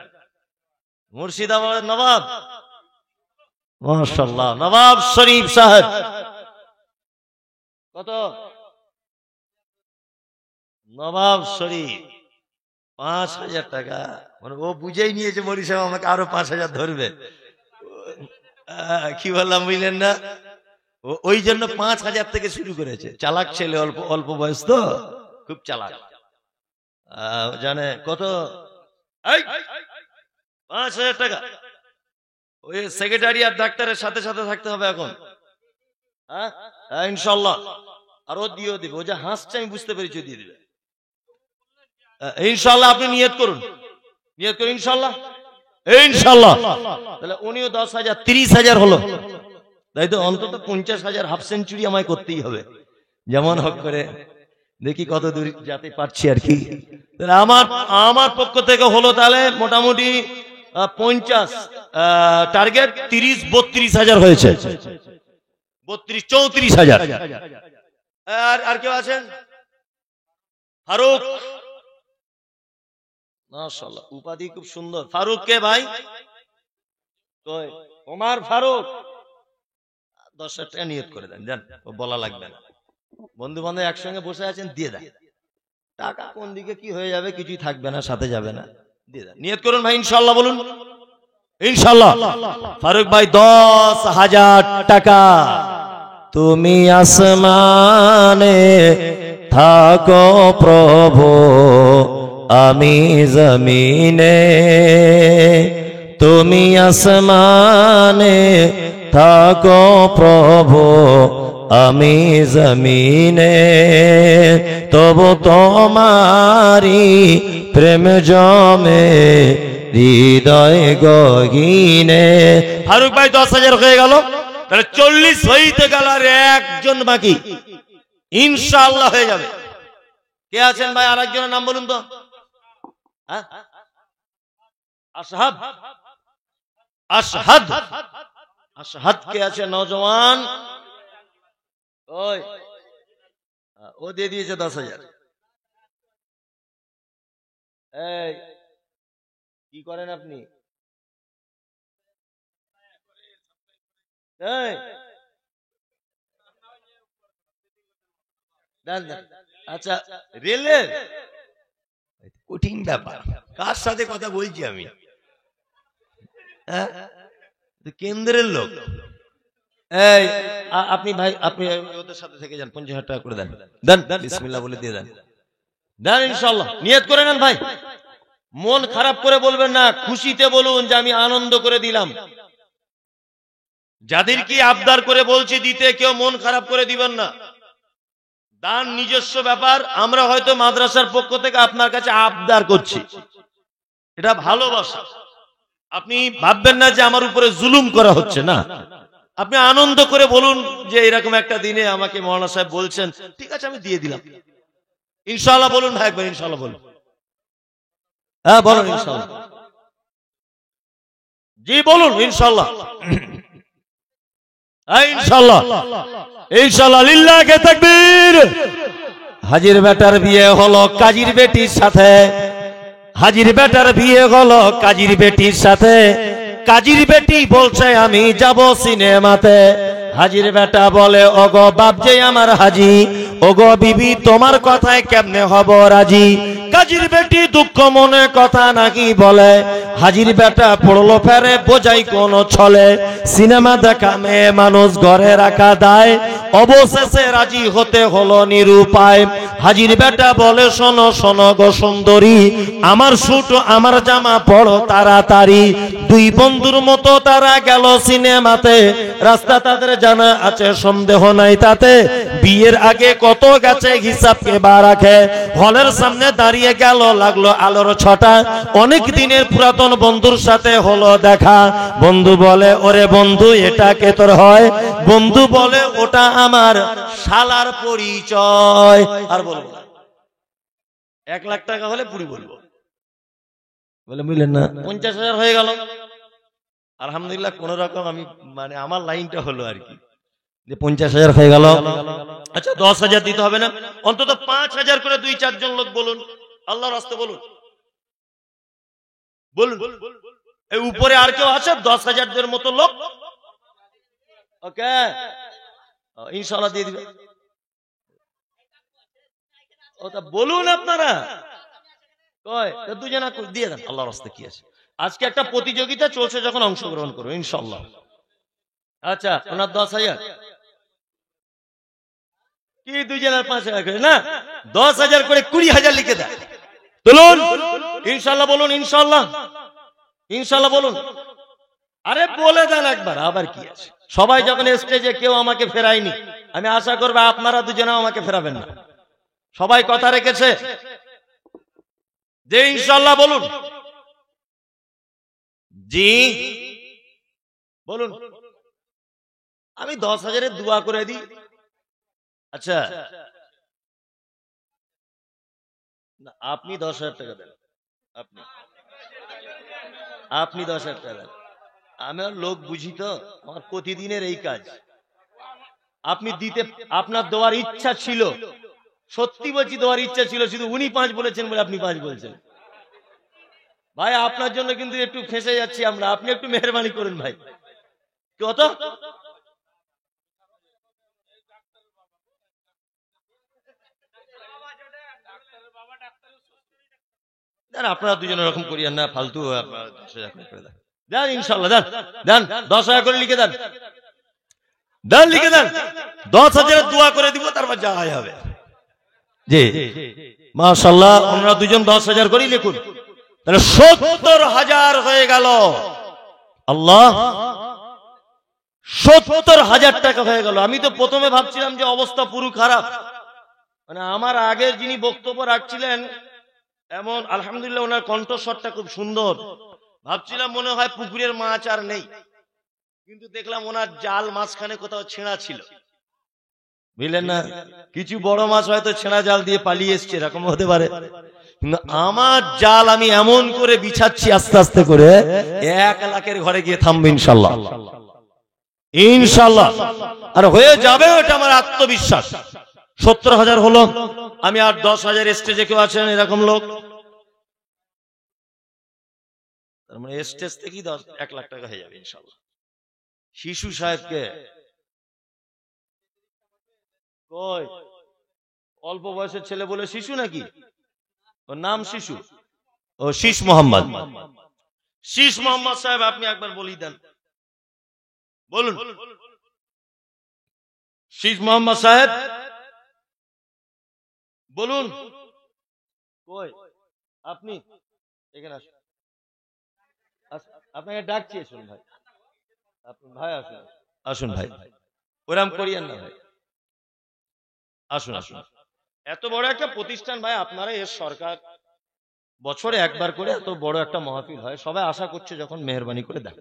S1: মুর্শিদাবাদ নবাব, মাশাআল্লাহ। নবাব শরীফ সাহেব কত? নবাব শরীফ 5,000 টাকা। মানে ও বুঝেই নিয়েছে মরি সাহেব আমাকে আরো 5,000 ধরবে। কি বললাম বুঝলেন না? ওই জন্য 5,000 থেকে শুরু করেছে। চালাক ছেলে, অল্প অল্প বয়স তো, খুব চালাক। জানে কত? 5,000 টাকা। ওই সেক্রেটারি আর ডাক্তারের সাথে সাথে থাকতে হবে এখন, হ্যাঁ ইনশাআল্লাহ। আর ও দিয়েও দিবে, ও যা হাসছে আমি বুঝতে পেরেছি, দিয়ে দিবে ইনশাআল্লাহ। আপনি নিয়ত করুন, নিয়ত করুন ইনশাআল্লাহ, ইনশাআল্লাহ। তাহলে উনিও 10,000, 30,000 হলো, তাই তো? অন্তত 50,000 হাফ সেঞ্চুরি আমায় করতেই হবে, যেমন হোক করে। দেখি কত দূর যেতে পারছি আর কি। আমার পক্ষ থেকে হলো তাহলে মোটামুটি 50, টার্গেট 30-32,000 হয়েছে। 32-34,000। আর কেউ আছেন? ফারুক, মাশাআল্লাহ, উপাধি খুব সুন্দর। ফারুক কে ভাই? ওমর ফারুক। 10,000 টাকা নিয়ত করে দেন, জান, বলা লাগবে না। বন্ধু বান্ধব একসঙ্গে বসে আছেন, দিয়ে দেন। টাকা কোন দিকে কি হয়ে যাবে কিছুই থাকবে না, সাথে যাবে না, দিয়ে দেন। নিয়ত করুন ভাই ইনশাআল্লাহ, বলুন ইনশাআল্লাহ। ফারুক ভাই 10,000 টাকা। তুমি আসমানে থাকো প্রভু, আমি জমিনে। তুমি আসমানে থাকো প্রভু, আমি জমিনে। তবু তোমারি প্রেম জমে হৃদয় গহীনে। ফারুক ভাই 10,000 হয়ে গেল, তাহলে 40 হইতে গেল, আর একজন বাকি, ইনশাআল্লাহ হয়ে যাবে। কে আছেন ভাই? আর একজনের নাম বলুন তো। আশহাদ, আশহাদ, আশহাদ কে আছে? নওজওয়ান, ওই ও দিয়ে দিয়েছে 10,000। এই কি করেন আপনি? আচ্ছা, রেলের কঠিন ব্যাপার, কার সাথে কথা বলছি আমি? কেন্দ্রের লোক। এই আপনি ভাই, আপনি ওদের সাথে থেকে যান, 50,000 টাকা করে দেন, দেন বিসমিল্লাহ বলে দিয়ে দেন, দেন ইনশাআল্লাহ। নিয়ত করে নেন ভাই, মন খারাপ করে বলবেন না, খুশিতে বলুন যে আমি আনন্দ করে দিলাম। যাদের কি আবদার করে বলছি দিতে, কেউ মন খারাপ করে দিবেন না। দান নিজস্ব ব্যাপার। আমরা হয়তো মাদ্রাসার পক্ষ থেকে আপনার কাছে আবদার করছি, এটা ভালোবাসা। আপনি ভাববেন না যে আমার উপরে জুলুম করা হচ্ছে, না। আপনি আনন্দ করে বলুন যে এরকম একটা দিনে আমাকে মৌলানা সাহেব বলছেন, ঠিক আছে আমি দিয়ে দিলাম ইনশাআল্লাহ। বলুন ভাই একবার ইনশাআল্লাহ বলুন। হ্যাঁ বলুন ইনশাআল্লাহ। জি বলুন ইনশাআল্লাহ। ইনশাআল্লাহ ইনশাআল্লাহ, লিল্লাহি তাকবীর। হাজির বেটার বিয়ে হলো কাজীর বেটির সাথে, হাজির বেটার বিয়ে হলো কাজীর বেটির সাথে। কাজীর বেটি বলছে আমি যাব সিনেমাতে। হাজির বেটা বলে ওগো বাপ যে আমার হাজি, ওগো বিবি তোমার কথায় কেমনে হব রাজি। কাজীর বেটি দুঃখ মনে কথা নাকি বলে, হাজির বেটা পড়লো ফেরে বোঝাই কোন ছলে। সিনেমা দেখা মেয়ে মানুষ ঘরে রাখা দায়, অবশেষে রাজি হতে হলো নিরুপায়। হাজির বেটা বলে শোনো শোনো গো সুন্দরী, আমার স্যুট আমার জামা পড়ো তাড়াতাড়ি। দুই বন্ধুর মতো তারা গেল সিনেমাতে, রাস্তা তাদের জানা আছে সন্দেহ নাই তাতে। বিয়ের আগে কত গেছে হিসাব কে বা রাখে, হলের সামনে দাঁড়িয়ে গেল লাগলো আলোর ছটা। অনেক দিনের পুরাতন বন্ধুর সাথে হলো দেখা। বন্ধু বলে ওরে বন্ধু এটা কে তোর হয়, বন্ধু বলে ওটা আমার শালার পরিচয়। আর বলবো 1 লাখ টাকা হলে পুরি বলবো, বলে মিলেন না 50,000 হয়ে গেল। আলহামদুলিল্লাহ কোন রকম আমি মানে আমার লাইনটা হলো আর কি, যে 50,000 হয়ে গেল। আচ্ছা 10,000 দিতে হবে না, অন্তত 5,000 করে 2-4 জন লোক বলুন, আল্লাহর রাস্তে বলুন বলুন। এই উপরে আর কেউ আছে 10,000 দের মতো লোক? ওকে ইনশাআল্লাহ দিয়ে দিবে। ওটা বলুন আপনারা, কয় দুজনা দিয়ে দেন, আল্লাহর রাস্তে কি আছে। আজকে একটা প্রতিযোগিতা চলছে, যখন অংশগ্রহণ করবো ইনশাআল্লাহ। আচ্ছা ওনার 10,000 কি 2জনের 5,000 করে না, 10,000 করে 20,000 লিখে দেয়। বলুন ইনশাআল্লাহ, বলুন ইনশাআল্লাহ, ইনশাআল্লাহ বলুন। আরে বলে দেন একবার, আবার কি আছে। সবাই যখন স্টেজে কেউ আমাকে ফেরায়নি, আমি আশা করবো আপনারা দুজনেও আমাকে ফেরাবেন না। সবাই কথা রেখেছে যে ইনশাআল্লাহ বলুন। জি বলুন, আমি 10,000-এর দোয়া করে দিই। আচ্ছা আপনি 10,000 টাকা দেন, আপনি 10,000 টাকা দেন। আমি লোক বুঝি তো, আমার প্রতিদিনের এই কাজ। আপনি দিতে, আপনার দেওয়ার ইচ্ছা ছিল, সত্যি বলছি দেওয়ার ইচ্ছা ছিল, শুধু উনি 5 বলেছেন বলে আপনি 5 বলছেন। ভাই আপনার জন্য কিন্তু একটু ফেঁসে যাচ্ছি আমরা, আপনি একটু মেহরবানি করুন ভাই। কত? আপনারা দুজনের রকম করিয়েন না, ফালতু। আপনারা 10,000 করে দেন ইনশাআল্লাহ, দেন দেন 10,000 করে লিখে দেন, দেন লিখে দেন। 10,000-এর দোয়া করে দিব, তারপর যা হয় হবে। জি মাশাআল্লাহ, ওনারা দুজন 10,000 করে লিখুন, তাহলে 70,000 হয়ে গেল। আল্লাহ 70,000 টাকা হয়ে গেল। আমি তো প্রথমে ভাবছিলাম যে অবস্থা পুরো খারাপ, মানে আমার আগে যিনি বক্তব্য রাখছিলেন এমন আলহামদুলিল্লাহ ওনার কণ্ঠস্বরটা খুব সুন্দর, ভাবছিলাম মনে হয় পুকুরের মাছ আর নেই, কিন্তু দেখলাম ওনার জাল মাঝখানে কোথাও ছেঁড়া ছিল, বুঝলেন না। কিছু বড় মাছ হয়তো ছেঁড়া জাল দিয়ে পালিয়ে এসছে, এরকম হতে পারে। কিন্তু আমার জাল আমি এমন করে বিছাচ্ছি আস্তে আস্তে করে, 1 লাখের ঘরে গিয়ে থামবে ইনশাআল্লাহ, ইনশাআল্লাহ। আর হয়ে যাবে, এটা আমার আত্মবিশ্বাস। 70,000 হলো, আমি আর 10,000 স্টেজে কেউ আছেন এরকম লোক? তার মানে স্টেজ থেকেই 1 লাখ টাকা হয়ে যাবে ইনশাআল্লাহ। শিশু সাহেবকে কই, অল্প বয়সের ছেলে বলে শিশু নাকি? ওর নাম শিশু, ও শীষ মোহাম্মদ। শীষ মোহাম্মদ সাহেব আপনি একবার বলি দেন, বলুন শীষ মোহাম্মদ সাহেব বলুন। কই আপনি এখানে আসুন, আপনাকে ডাকছি, আসুন ভাই, ভাই আসুন, আসুন ভাই, ওরম করিয়েন না ভাই, আসুন আসুন। এত বড় একটা প্রতিষ্ঠান ভাই আপনারা, এর সরকার বছরে একবার করে এত বড় একটা মাহফিল হয়, সবাই আশা করছে যখন মেহরবানি করে দেন,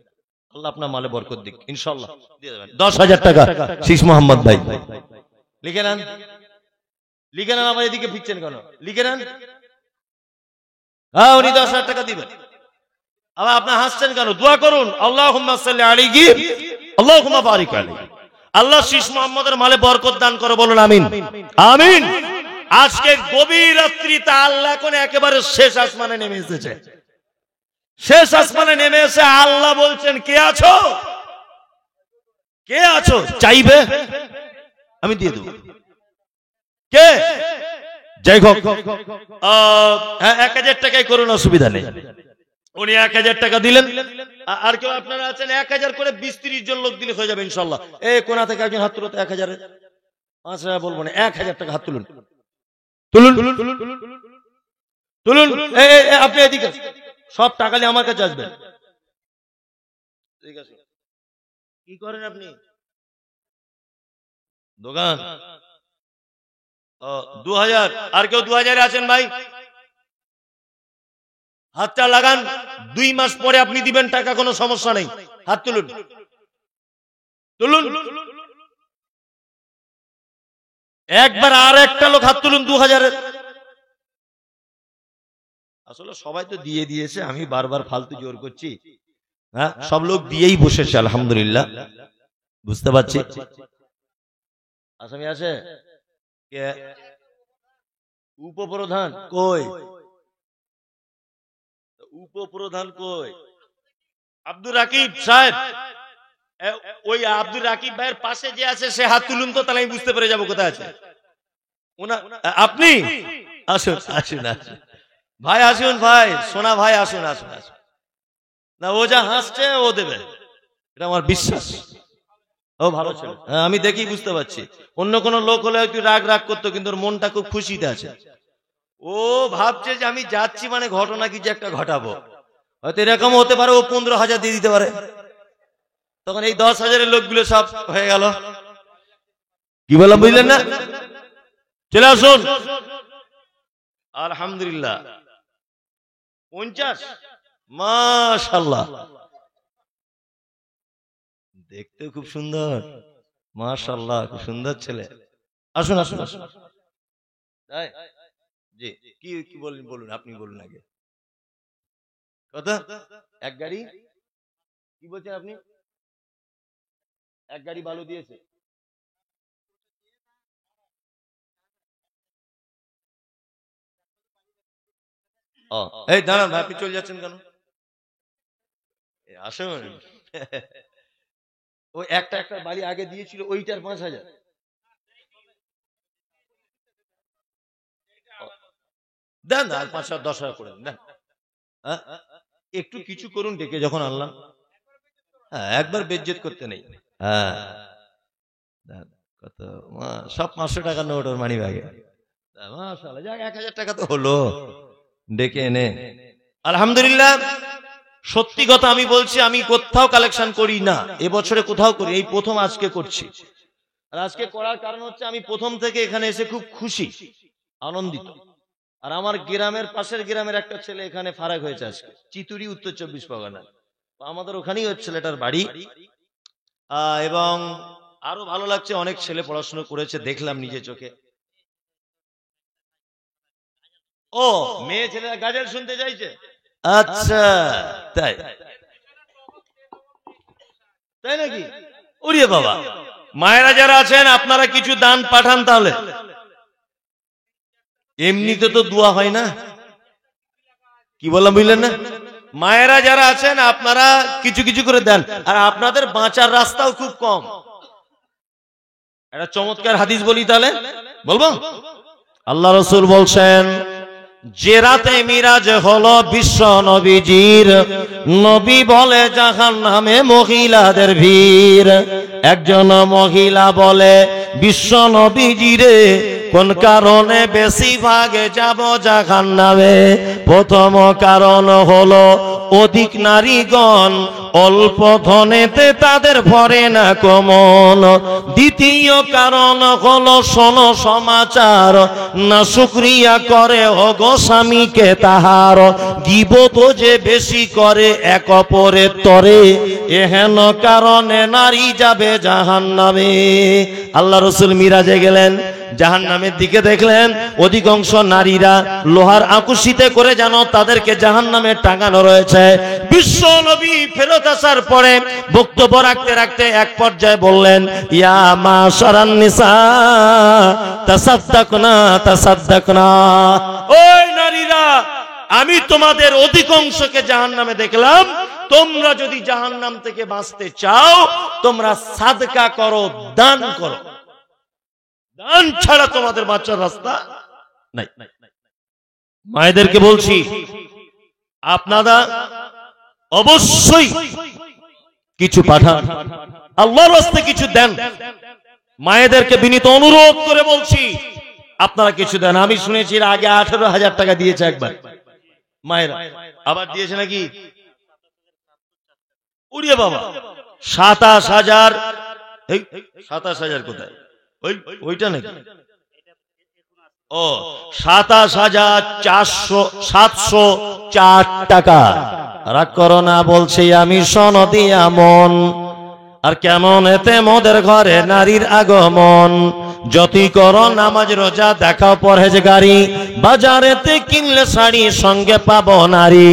S1: আল্লাহ আপনার মালে বরকত দিক ইনশাআল্লাহ। দিয়ে দেবেন 10,000 টাকা শীষ মোহাম্মদ ভাই, লিখে নেন, লিখে নেন। আমার এদিকে ফিরছেন কেন? লিখে নেন। হ্যাঁ উনি 10,000 টাকা দিবেন। আবার আপনি হাসছেন কেন? দোয়া করুন, আল্লাহুম্মা সাল্লি আলাইহি আল্লাহুম্মা বারিক আলাইহি। আল্লাহ শীষ মুহাম্মদের মালে বরকত দান করে, বলুন আমিন আমিন। আজকে গভীর রাত্রিতে আল্লাহ কোন একেবারে শেষ আসমানে নেমে এসেছে। শেষ আসমানে নেমে এসে আল্লাহ বলছেন, কে আছো? কে আছো? চাইবে আমি দিয়ে দেব। কে? যাই হোক, 1000 টাকায় করুন, অসুবিধা নেই। উনি 1000 টাকা দিলেন। আর কেউ আপনারা আছেন 1000 করে 20-30 জন লোক দিলে হয়ে যাবে ইনশাল্লাহ। এই কোনা থেকে একজন হাত তুলো তো 1000-এ 5,000 বলবো না, 1000 টাকা হাত তুলুন, তুলুন তুলুন। আপনি এদিকে সব টাকা নিয়ে আমার কাছে আসবেন। ঠিক আছে, কি করেন আপনি? দোকান। 2000। আর কেউ 2000-এ আছেন ভাই? হাতটা লাগান। 2 মাস পরে আপনি দিবেন টাকা, কোনো সমস্যা নেই। হাত তুলুন তুলুন। একবার আর একটা লোক হাত তুলুন 2000-এর। আসলে সবাই তো দিয়ে দিয়েছে, আমি বারবার ফালতু জোর করছি। হ্যাঁ, সব লোক দিয়েই বসেছে আলহামদুলিল্লাহ, বুঝতে পারছি। আসামি আছে? কে? উপপ্রধান কই? উপপ্রধান কই? আব্দুর রাকিব সাহেব। ওই আব্দুর রাকিব ভাইয়ের পাশে যে আছে সে হাত তুলুন তো, তাহলে আমি বুঝতে পেরে যাবো কোথায় আছে। আপনি আসুন আসুন আসুন ভাই, আসুন ভাই, সোনা ভাই, আসুন আসুন আসুন। না, ও যা হাসছে ও দেবে, এটা আমার বিশ্বাস। ও ভালো ছিল, আমি দেখি বুঝতে পারছি। অন্য কোন লোক হলে একটু রাগ রাগ করতো, কিন্তু ওর মনটা খুব খুশিতে আছে। ও ভাবছে যে আমি যাচ্ছি মানে ঘটনা কিছু একটা ঘটাবো। হয়তো এরকম হতে পারে ও 15,000 দিয়ে দিতে পারে, তখন এই 10,000-এর লোকগুলো সব হয়ে গেল। কি বললাম বুঝলেন না? চলে আসুন। আলহামদুলিল্লাহ 50। মাশাআল্লাহ, দেখতে খুব সুন্দর। মাশাআল্লাহ, খুব সুন্দর ছেলে। আসুন আসুন আসুন। জি, কি বলুন, বলুন আপনি বলুন আগে। কথা এক গাড়ি, কি বলছেন আপনি? এক গাড়ি বালু দিয়েছে। এই দাঁড়ান ভাই, আপনি চলে যাচ্ছেন কেন? আসুন। ওই একটা বাড়ি আগে দিয়েছিল, ওইটার 5,000। দেন আর 5,000 10,000 করে দেন। একটু কিছু করুন ডেকে যখন আনলাম। হ্যাঁ, একবার বেজ্জত করতে নেই। হ্যাঁ, কত সব 500 টাকার নোট ওর মানি ব্যাগে। মাশাআল্লাহ, যাক 1000 টাকা তো হলো ডেকে এনে। আলহামদুলিল্লাহ, সত্যি কথা আমি বলছি, আমি কোথাও কালেকশন করি না, এবছরে কোথাও করি, এই প্রথম আজকে করছি। আর আজকে করার কারণ হচ্ছে আমি প্রথম থেকে এখানে এসে খুব খুশি, আনন্দিত। আর আমার গ্রামের পাশের গ্রামের একটা ছেলে এখানে ফারাক হয়েছে আজকে, চিতুরি, উত্তর 24 পরগনা। আমাদের ওখানেই ওই ছেলেটার বাড়ি। এবং আরো ভালো লাগছে, অনেক ছেলে পড়াশোনা করেছে, দেখলাম নিজে চোখে। ও মেয়ে ছেলেরা গাজল শুনতে চাইছে? আচ্ছা, তাই তাই নাকি? ওরে বাবা, মায়েরা যারা আছেন আপনারা কিছু দান পাঠান তাহলে। এমনিতে তো দোয়া হয় না। কি বললাম বুঝলেন না? মায়েরা যারা আছেন আপনারা কিছু কিছু করে দেন। আর আপনাদের বাঁচার রাস্তাও খুব কম। একটা চমৎকার হাদিস বলি তাহলে, বলবো? আল্লাহ রাসূল বলছেন, যে রাতে মিরাজ হলো বিশ্ব নবীজির, নবী বলে জাহান্নামে মহিলাদের ভিড়। একজন মহিলা বলে, বিশ্ব নবীজিরে কোন কারণে বেশি ভাগে যাব জাহান্নামে? প্রথম কারণ হলো অধিক নারীগণ, অল্প ধনেতে তাদের ভরে না কমন। দ্বিতীয় কারণ হলো শোনো সমাচার, না শুকরিয়া করে ওগো স্বামীকে তাহার। গীবত যে বেশি করে এক অপরের তরে, এহেন কারণে নারী যাবে জাহান্নামে। আল্লাহ রাসূল মিরাজে গেলেন, জাহান্নামের দিকে দেখলেন অধিকাংশ নারীরা লোহার আকুশিতে করে যেন তাদেরকে জাহান্নামে টাঙানো রয়েছে। বিশ্ব নবী ফেরত আসার পরে বক্তব্য রাখতে রাখতে এক পর্যায়ে বললেন, ইয়া মাশারান নিসা তাসাদ্দাকনা তাসাদ্দাকনা, ওই নারীরা, আমি তোমাদের অধিকাংশকে জাহান্নামে দেখলাম, তোমরা যদি জাহান্নাম থেকে বাঁচতে চাও তোমরা সাদকা করো, দান করো, দান ছাড়া তোমাদের বাঁচার রাস্তা নাই। মায়েদেরকে বলছি, আপনারা অবশ্যই কিছু পাঠান, আল্লাহর রাস্তায় কিছু দেন। মায়েদেরকে বিনীত অনুরোধ করে বলছি, আপনারা কিছু দেন। আমি শুনেছি আগে 18,000 টাকা দিয়েছে একবার মায়েরা, আবার দিয়েছে নাকি? উড়িয়ে বাবা, 27,000। 27,000 কোথায়? ওইটা নাকি? ও 27,704 টাকা। রাগ করো না, বলছি আমি সনদি আমন। আর কেমন এতে মোদের ঘরে নারীর আগমন, যতই করো নামাজ রোজা দেখাও পরহেজগারি, বাজারেতে কিনলে শাড়ি সঙ্গে পাবো নারী।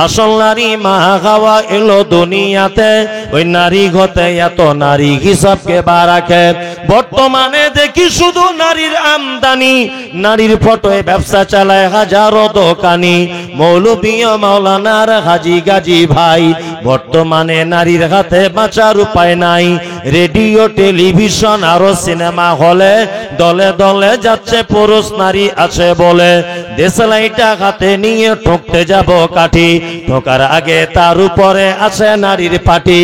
S1: আসল নারী মা খাওয়া এলো দুনিয়াতে, ওই নারী ঘতে এত নারী হিসাবকে বা রাখে। বর্তমানে দেখি শুধু নারীর আমদানি, নারীর ফটোয় ব্যবসা চালায় হাজারো দোকানি, মৌলবী মাওলানার হাজি গাজী ভাই। বর্তমানে নারীর হাতে বাঁচার উপায় নাই, রেডিও টেলিভিশন আরো সিনেমা হলে দলে দলে যাচ্ছে পুরুষ নারী আছে বলে। দেশলাইটা হাতে নিয়ে ঠকতে যাব কাঠি, ঠোকার আগে তার উপরে আছে নারীর পাটি।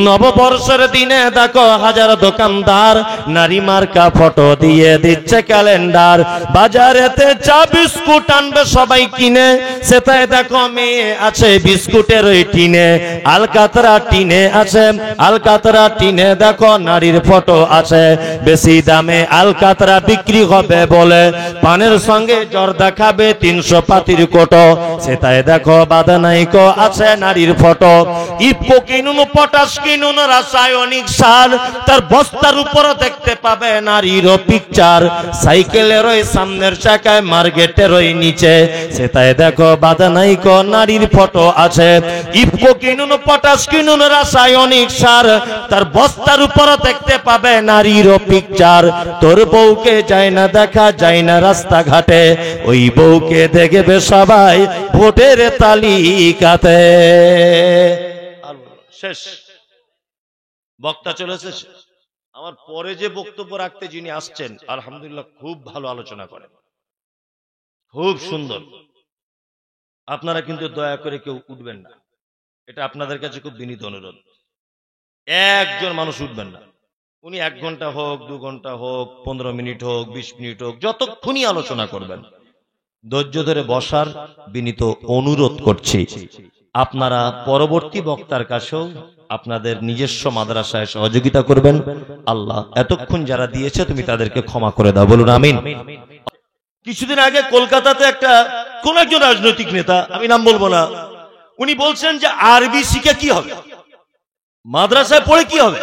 S1: নববর্ষের দিনে দেখো হাজার দোকানদার নারী মার্কা ফটো দিয়ে দিচ্ছে ক্যালেন্ডার। বাজারেতে চা বিস্কুট আনবে সবাই কিনে, সেটাই দেখো মেয়ে আছে বিস্কুটের ওই টিনে। আলকাতরা টিনে আছে, আলকাতরা টিনে দেখো নারীর ফটো আছে। বেশি দামে আলকাতরা বিক্রি হবে বলে পানের সঙ্গে জর্দা খাবে 300 পাতির কোটো, সেটাই দেখো বাদানাইকো আছে নারীর ফটো। ইফকো কিনুন, পটাশ কিনুন, রাসায়নিক সার, তার বস্তার উপর দেখতে পাবে নারীর পিকচার। সাইকেলের ওই সামনের চাকায় মার্কেটের ওই নিচে, সেটাই দেখো বাদানাইকো নারীর ফটো আছে। ইফকো কিনুন, পটাশ কিনুন, রাসায়নিক সার, তার বস্তার উপর দেখতে পাবে নারীর পিকচার। তোর বউকে যায় না দেখা যায় না রাস্তাঘাটে, ওই বউকে দেখবে সবাই ভোটের তালিকাতে। শেষ, বক্তা চলেছে। আমার পরে যে বক্তব্য রাখতে যিনি আসছেন, আলহামদুলিল্লাহ খুব ভালো আলোচনা করেন, খুব সুন্দর। আপনারা কিন্তু দয়া করে কেউ উঠবেন না, এটা আপনাদের কাছে খুব বিনীত অনুরোধ। একজন মানুষ উঠবেন না। উনি 1 ঘন্টা হোক, 2 ঘন্টা হোক, 15 মিনিট হোক, 20 মিনিট হোক, যতক্ষণই আলোচনা করবেন, ধৈর্য ধরে বসার বিনীত অনুরোধ করছি। আপনারা পরবর্তী বক্তার কাছেও আপনাদের নিজস্ব মাদ্রাসায় সহযোগিতা করবেন। আল্লাহ এতক্ষণ যারা দিয়েছে তুমি তাদেরকে ক্ষমা করে দাও, বলুন আমিন। কিছুদিন আগে কলকাতাতে কোন একজন রাজনৈতিক নেতা, আমি নাম বলবো না, উনি বলছেন যে আরবি শিখে কি হবে, মাদ্রাসায় পড়ে কি হবে,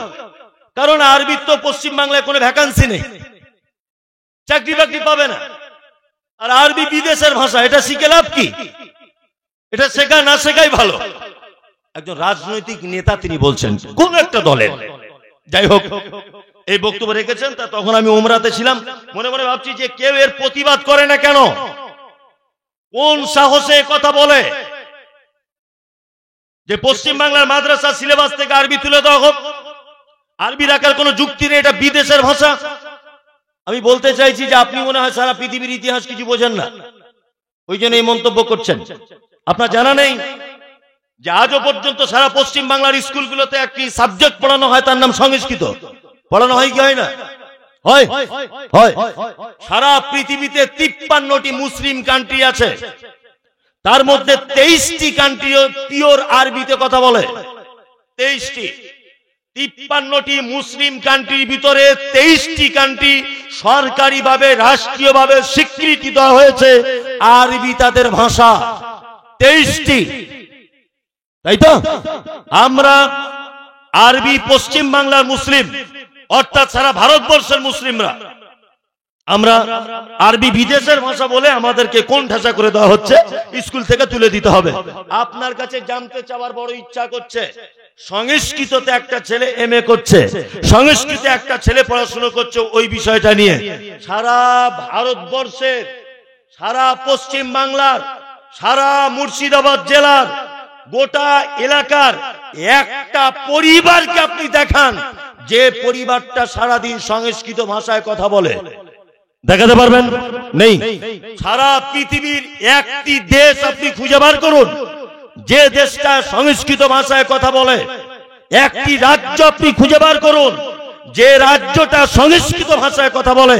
S1: কারণ আরবির তো পশ্চিম বাংলায় কোনো ভ্যাকান্সি নেই, চাকরি বাকরি পাবে না। আর আরবি বিদেশের ভাষা, এটা শিখে লাভ কি? এটা শেখা না শেখাই ভালো। একজন রাজনৈতিক নেতা তিনি বলছেন, কোন একটা দলের, যাই হোক এই বক্তব্য রেখেছেন। তা তখন আমি উমরাতে ছিলাম, মনে মনে ভাবছি যে কেউ এর প্রতিবাদ করে না কেন, কোন সাহসে কথা বলে যে পশ্চিম বাংলার মাদ্রাসা সিলেবাস থেকে আরবি তুলে দেওয়া হোক। আরবি রাখার কোনো যুক্তি নেই, এটা বিদেশের ভাষা। আমি বলতে চাইছি যে আপনি মনে হয় সারা পৃথিবীর ইতিহাস কিছু বোঝেন না, ওই জন্য এই মন্তব্য করছেন। আপনার জানা নেই যে আজও পর্যন্ত সারা পশ্চিম বাংলার স্কুলগুলোতে একটি সাবজেক্ট পড়ানো হয়, তার নাম সংস্কৃত। পড়ানো হয় কি হয় না? হয়, হয়। সারা পৃথিবীতে 53টি মুসলিম কান্ট্রি আছে, তার মধ্যে 23টি কান্ট্রি পিওর আরবিতে কথা বলে। 23টি, 53টি মুসলিম কান্ট্রির ভিতরে 23টি কান্ট্রি সরকারিভাবে রাষ্ট্রীয়ভাবে স্বীকৃতি দেওয়া হয়েছে আরবি তাদের ভাষা। 23টি, তাই তো? আমরা আরবি পশ্চিম বাংলার মুসলিম, অর্থাৎ সারা ভারতবর্ষের মুসলিমরা আমরা আরবি বিদেশের ভাষা বলে আমাদেরকে কোন ঠাসা করে দেওয়া হচ্ছে, স্কুল থেকে তুলে দিতে হবে। আপনার কাছে জানতে চাওয়ার বড় ইচ্ছা করছে, সংস্কৃততে একটা ছেলে এমএ করছে, সংস্কৃতে একটা ছেলে পড়াশোনা করছে ওই বিষয়টা নিয়ে। সারা ভারতবর্ষের, সারা পশ্চিম বাংলার, সারা মুর্শিদাবাদ জেলার গোটা এলাকার একটা পরিবারকে আপনি দেখান যে পরিবারটা সারাদিন সংস্কৃত ভাষায় কথা বলে, দেখাতে পারবেন? নেই। সারা পৃথিবীর একটি দেশ আপনি খুঁজে বার করুন যে দেশটা সংস্কৃত ভাষায় কথা বলে। একটি রাজ্য আপনি খুঁজে বার করুন যে রাজ্যটা সংস্কৃত ভাষায় কথা বলে,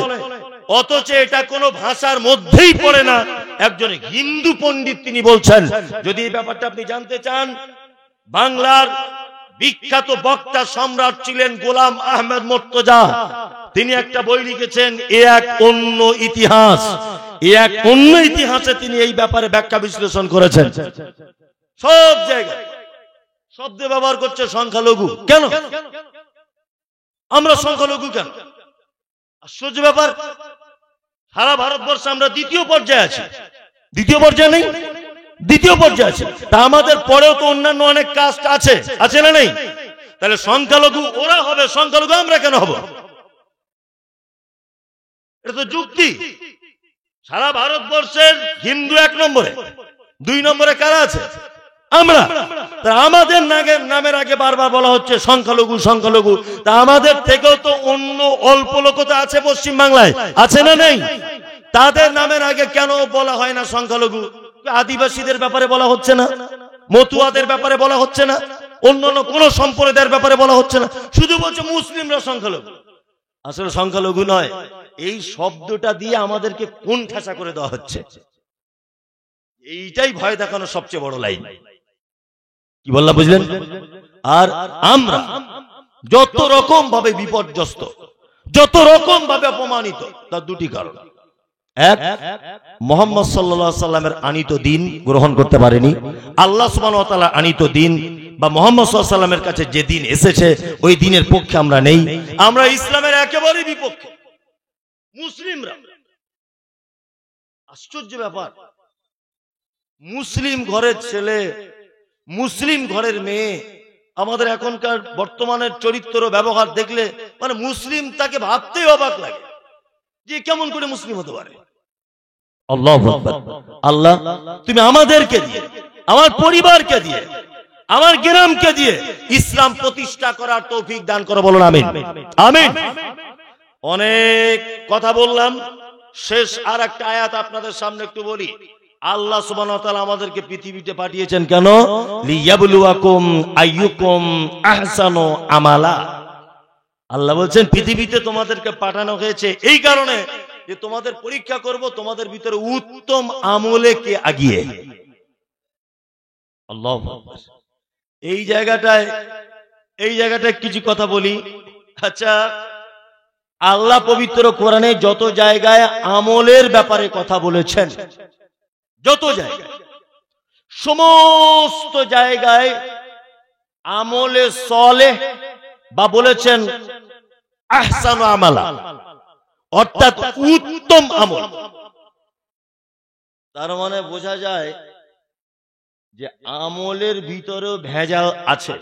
S1: অথচ এটা কোনো ভাষার মধ্যেই পড়ে না। একজন হিন্দু পণ্ডিত তিনি বলছেন, যদি এই ব্যাপারটা আপনি জানতে চান, বাংলার বিখ্যাত বক্তা সম্রাট ছিলেন গোলাম আহমেদ মুর্তজা। তিনি একটা বই লিখেছেন, এ এক অন্য ইতিহাস। এ এক অন্য ইতিহাসে তিনি এই ব্যাপারে ব্যাখ্যা বিশ্লেষণ করেছেন। সব জায়গায় শব্দ ব্যবহার করছে সংখ্যালঘু। কেন আমরা সংখ্যালঘু? কেন? আশ্চর্য ব্যাপার। সারা ভারতবর্ষে আমরা দ্বিতীয় পর্যায়ে আছি। দ্বিতীয় পর্যায়ে নেই, দ্বিতীয় পর্যায়ে আছে। তা আমাদের পরেও তো অন্যান্য অনেক কাস্ট আছে, আছে না নেই? তাহলে সংখ্যালঘু ওরা হবে, সংখ্যালঘু আমরা কেন হব? এটা তো যুক্তি। সারা ভারতবর্ষের হিন্দু 1 নম্বরে, 2 নম্বরে কারা আছে? আমরা। তা আমাদের নামের আগে বারবার বলা হচ্ছে সংখ্যালঘু সংখ্যালঘু। তা আমাদের থেকেও তো অন্য অল্প লোক তো আছে পশ্চিম বাংলায়, আছে না নেই? তাদের নামের আগে কেন বলা হয় না সংখ্যালঘু? আদিবাসীদের ব্যাপারে বলা হচ্ছে না, মতুয়াদের ব্যাপারে বলা হচ্ছে না, অন্যান্য কোন সম্প্রদায়ের ব্যাপারে বলা হচ্ছে না, শুধু বলছে মুসলিমরা সংখ্যালঘু। আসলে সংখ্যালঘু নয়, এই শব্দটা দিয়ে আমাদেরকে কোন ঠাসা করে দেওয়া হচ্ছে। এইটাই ভয় দেখানোর সবচেয়ে বড় লাইন। কি বললাম বুঝলেন? আর আমরা যত রকম ভাবে বিপর্যস্ত, যত রকম ভাবে অপমানিত, তার দুটি কারণ। এক, মুহাম্মদ সাল্লাল্লাহু আলাইহি সাল্লামের আনিত দিন গ্রহণ করতে পারেনি। আল্লাহ সুবহানাহু ওয়া তাআলা আনিত দিন বা মুহাম্মদ সাল্লাল্লাহু আলাইহি সাল্লামের কাছে যে দিন এসেছে ওই দিনের পক্ষে আমরা নেই। আমরা ইসলামের একেবারে বিপক্ষে মুসলিমরা। আশ্চর্য ব্যাপার, মুসলিম ঘরের ছেলে, মুসলিম ঘরের মেয়ে, আমাদের এখনকার বর্তমানের চরিত্র ব্যবহার দেখলে মানে মুসলিম তাকে ভাবতেই অবাক লাগে যে কেমন করে মুসলিম হতে পারে। আল্লাহু আকবার। আল্লাহ তুমি আমাদেরকে দিয়ে, আমার পরিবারকে দিয়ে, আমার গ্রামকে দিয়ে ইসলাম প্রতিষ্ঠা করার তৌফিক দান করো, বলুন আমিন। আমিন। অনেক কথা বললাম, শেষ আর একটা আয়াত আপনাদের সামনে একটু বলি। আল্লাহ সুবহানাহু ওয়া তাআলা আমাদেরকে পৃথিবীতে পাঠিয়েছেন কেন? লিয়াবলুয়াকুম আইয়ুকুম আহসানু আমালা। আল্লাহ বলছেন পৃথিবীতে তোমাদেরকে পাঠানো হয়েছে এই কারণে যে তোমাদের পরীক্ষা করব তোমাদের ভিতরে উত্তম আমলে কে আগিয়ে। আল্লাহু আকবার। এই জায়গাটায় কিছু কথা বলি। আচ্ছা, আল্লাহ পবিত্র কোরআনে যত জায়গায় আমলের ব্যাপারে কথা বলেছেন, যত জায়গায়, সমস্ত জায়গায় আমলে সলেহ বা বলেছেন আহসানু আমালা, অর্থাৎ উত্তম আমল। তার মানে বোঝা যায় যে আমলের ভিতরেও ভেজাল আছে।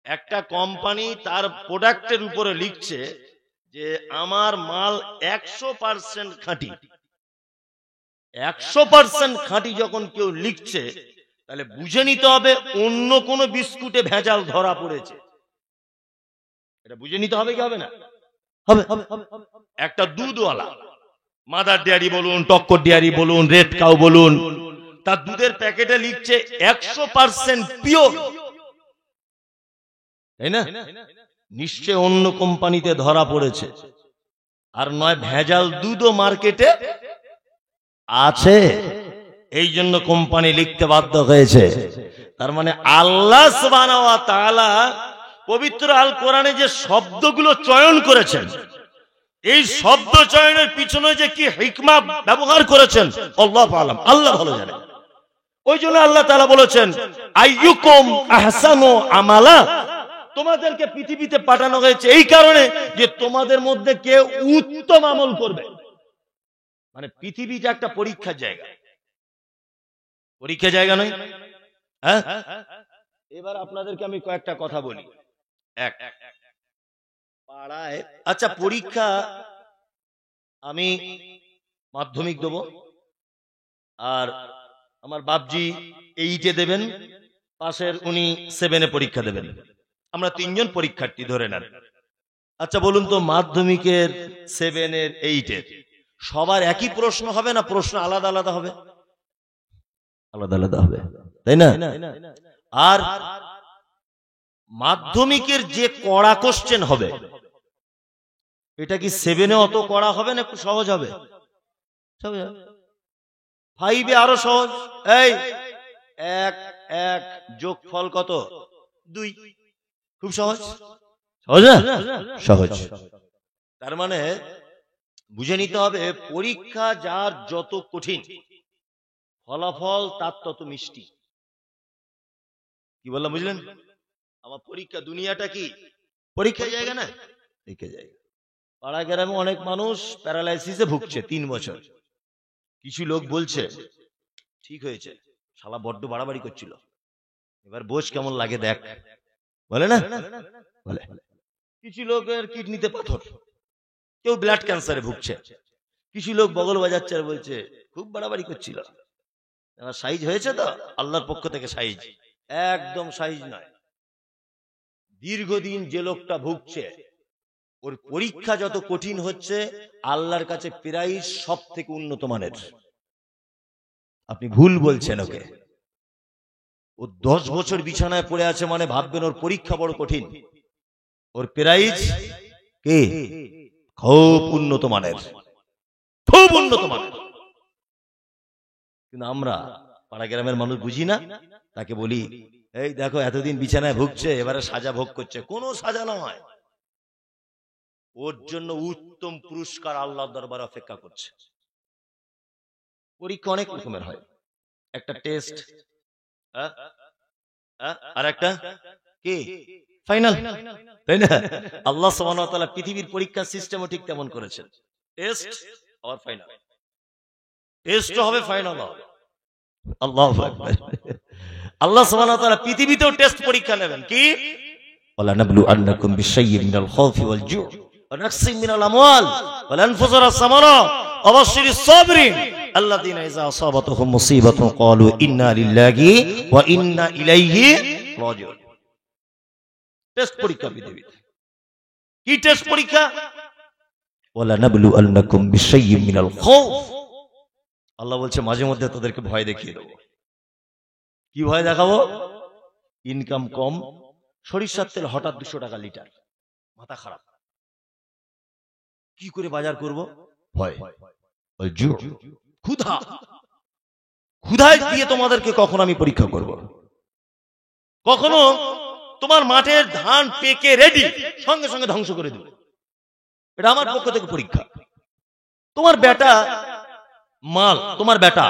S1: একটা কোম্পানি তার প্রোডাক্টের উপরে লিখছে যে আমার মাল 100% খাঁটি। 100% খাঁটি যখন কেউ লিখছে তাহলে বুঝে নিতে হবে অন্য কোন বিস্কুটে ভেজাল ধরা পড়েছে। এটা বুঝে নিতে হবে কি হবে না? হবে। একটা দুধওয়ালা, মাদার ডেয়ারি বলুন, টক্কর ডেয়ারি বলুন, রেড কাউ বলুন, তার দুধের প্যাকেটে লিখছে 100% পিওর, তাই না? নিশ্চয় অন্য কোম্পানিতে ধরা পড়েছে, আর নয় ভেজাল দুধও মার্কেটে আছে, এই জন্য কোম্পানি লিখতে বাধ্য হয়েছে। তার মানে আল্লাহ সুবহানাহু ওয়া তাআলা পবিত্র আল কোরআনে যে শব্দগুলো চয়ন করেছেন, এই শব্দ চয়নের পিছনে যে কি হিকমা ব্যবহার করেছেন আল্লাহু আ'লাম, আল্লাহ ভালো জানেন। ওই জন্য আল্লাহ তাআলা বলেছেন আইয়ুকুম আহসানু আমালা, তোমাদেরকে পৃথিবীতে পাঠানো হয়েছে এই কারণে যে তোমাদের মধ্যে কে উত্তম আমল করবে। মানে পৃথিবীটা একটা পরীক্ষার জায়গা, পরীক্ষার জায়গা নয়? হ্যাঁ, এবার আপনাদেরকে আমি কয়েকটা কথা বলি। এক, পাড়ায় আচ্ছা পরীক্ষা, আমি মাধ্যমিক দেব, আর আমার বাপজি 8-এ দেবেন, পাশের উনি 7-এ পরীক্ষা দেবেন, আমরা 3জন পরীক্ষার্থী ধরে নেন। আচ্ছা বলুন তো, মাধ্যমিকের 7-এর 8-এর সবার একই প্রশ্ন হবে না প্রশ্ন আলাদা আলাদা হবে? আলাদা আলাদা হবে, তাই না? আর মাধ্যমিকের যে কড়া কোশ্চেন হবে, এটা কি 7-এ অত কড়া হবে না একটু সহজ হবে? 5-এ আরো সহজ। এই 1 যোগফল কত? 2, খুব সহজ। সহজ না? সহজ। তার মানে বুঝে নিতে হবে, পরীক্ষা যার যত কঠিন, ফলাফল তার তত মিষ্টি। কি বললাম বুঝলেন? আমার পরীক্ষা, দুনিয়াটা কি পরীক্ষা জায়গা না? পরীক্ষা জায়গা। পাড়া গ্রামে অনেক মানুষ প্যারালাইসিসে ভুগছে 3 বছর। কিছু লোক বলছে ঠিক হয়েছে, শালা বড্ড বাড়াবাড়ি করছিল, এবার বোঝ কেমন লাগে দেখ, বলে না? বলে। কিছু লোকের কিডনিতে পাথর, কেউ ব্লাড ক্যান্সারে ভুগছে, কিছু লোক বগল বাজাচ্ছে আর বলছে খুব বাড়াবাড়ি করছিল, এবার সাইজ হয়েছে তো আল্লাহর পক্ষ থেকে সাইজ। একদম সাইজ নয়। দীর্ঘদিন যে লোকটা ভুগছে, ওর পরীক্ষা যত কঠিন হচ্ছে, আল্লাহর কাছে প্রাইস সব থেকে উন্নত মানের। আপনি ভুল বলছেন ওকে। ও 10 বছর বিছানায় পড়ে আছে মানে ভাববেন ওর পরীক্ষা বড় কঠিন, ওর প্রাইস কে খুব উন্নত মানের, খুব উন্নত মানের। কিন্তু আমরা পাড়া গ্রামের মানুষ বুঝি না, তাকে বলি এই দেখো এতদিন বিছানায় ভুগছে, এবারে সাজা ভোগ করছে। কোনো সাজা নয়, ওর জন্য উত্তম পুরস্কার আল্লাহর দরবারে অপেক্ষা করছে। পরীক্ষা অনেক রকমের হয়, একটা টেস্ট, আর একটা কি ফাইনাল, তাই না? আল্লাহ সুবহানাহু ওয়া তাআলা পৃথিবীর পরীক্ষার সিস্টেমও ঠিক তেমন করেছেন, টেস্ট আর ফাইনাল। টেস্ট হবে, ফাইনাল হবে। আল্লাহু আকবার। আল্লাহ সুবহানাহু ওয়া তাআলা পৃথিবীতেও টেস্ট পরীক্ষা নেবেন। কি? ওয়ালা নাবলু আন্নাকুম বিশাইয়্যিন মিনাল খাউফি ওয়াল জু' ওয়া নাকসিম মিনাল আমওয়াল ওয়াল আনফুসি ওয়াস সামারাত ওয়া বাশশিরিস সাবিরিন আল্লাযীনা ইযা আসাবাতুহুম মুসিবাতুন ক্বালু ইন্না লিল্লাহি ওয়া ইন্না ইলাইহি রাজিউন। টেস্ট পরীক্ষা পৃথিবীতে। কি টেস্ট পরীক্ষা? ওয়ালা নাবলু আন্নাকুম বিশাইয়্যিন মিনাল খাউফ। আল্লাহ বলছে মাঝে মধ্যে তাদেরকে ভয় দেখিয়ে দেব। কি ভয় দেখাবো? ইনকাম কম, সরিষার তেল হঠাৎ 200 টাকা লিটার, মাথা খারাপ, কি করে বাজার করব? ভয়। ক্ষুধা, ক্ষুধায় দিয়ে তোমাদেরকে কখনো আমি পরীক্ষা করব। কখনো তোমার মাঠের ধান পেকে রেডি, সঙ্গে সঙ্গে ধ্বংস করে দেব, এটা আমার পক্ষ থেকে পরীক্ষা। তোমার বেটা মাল, তোমার বেটা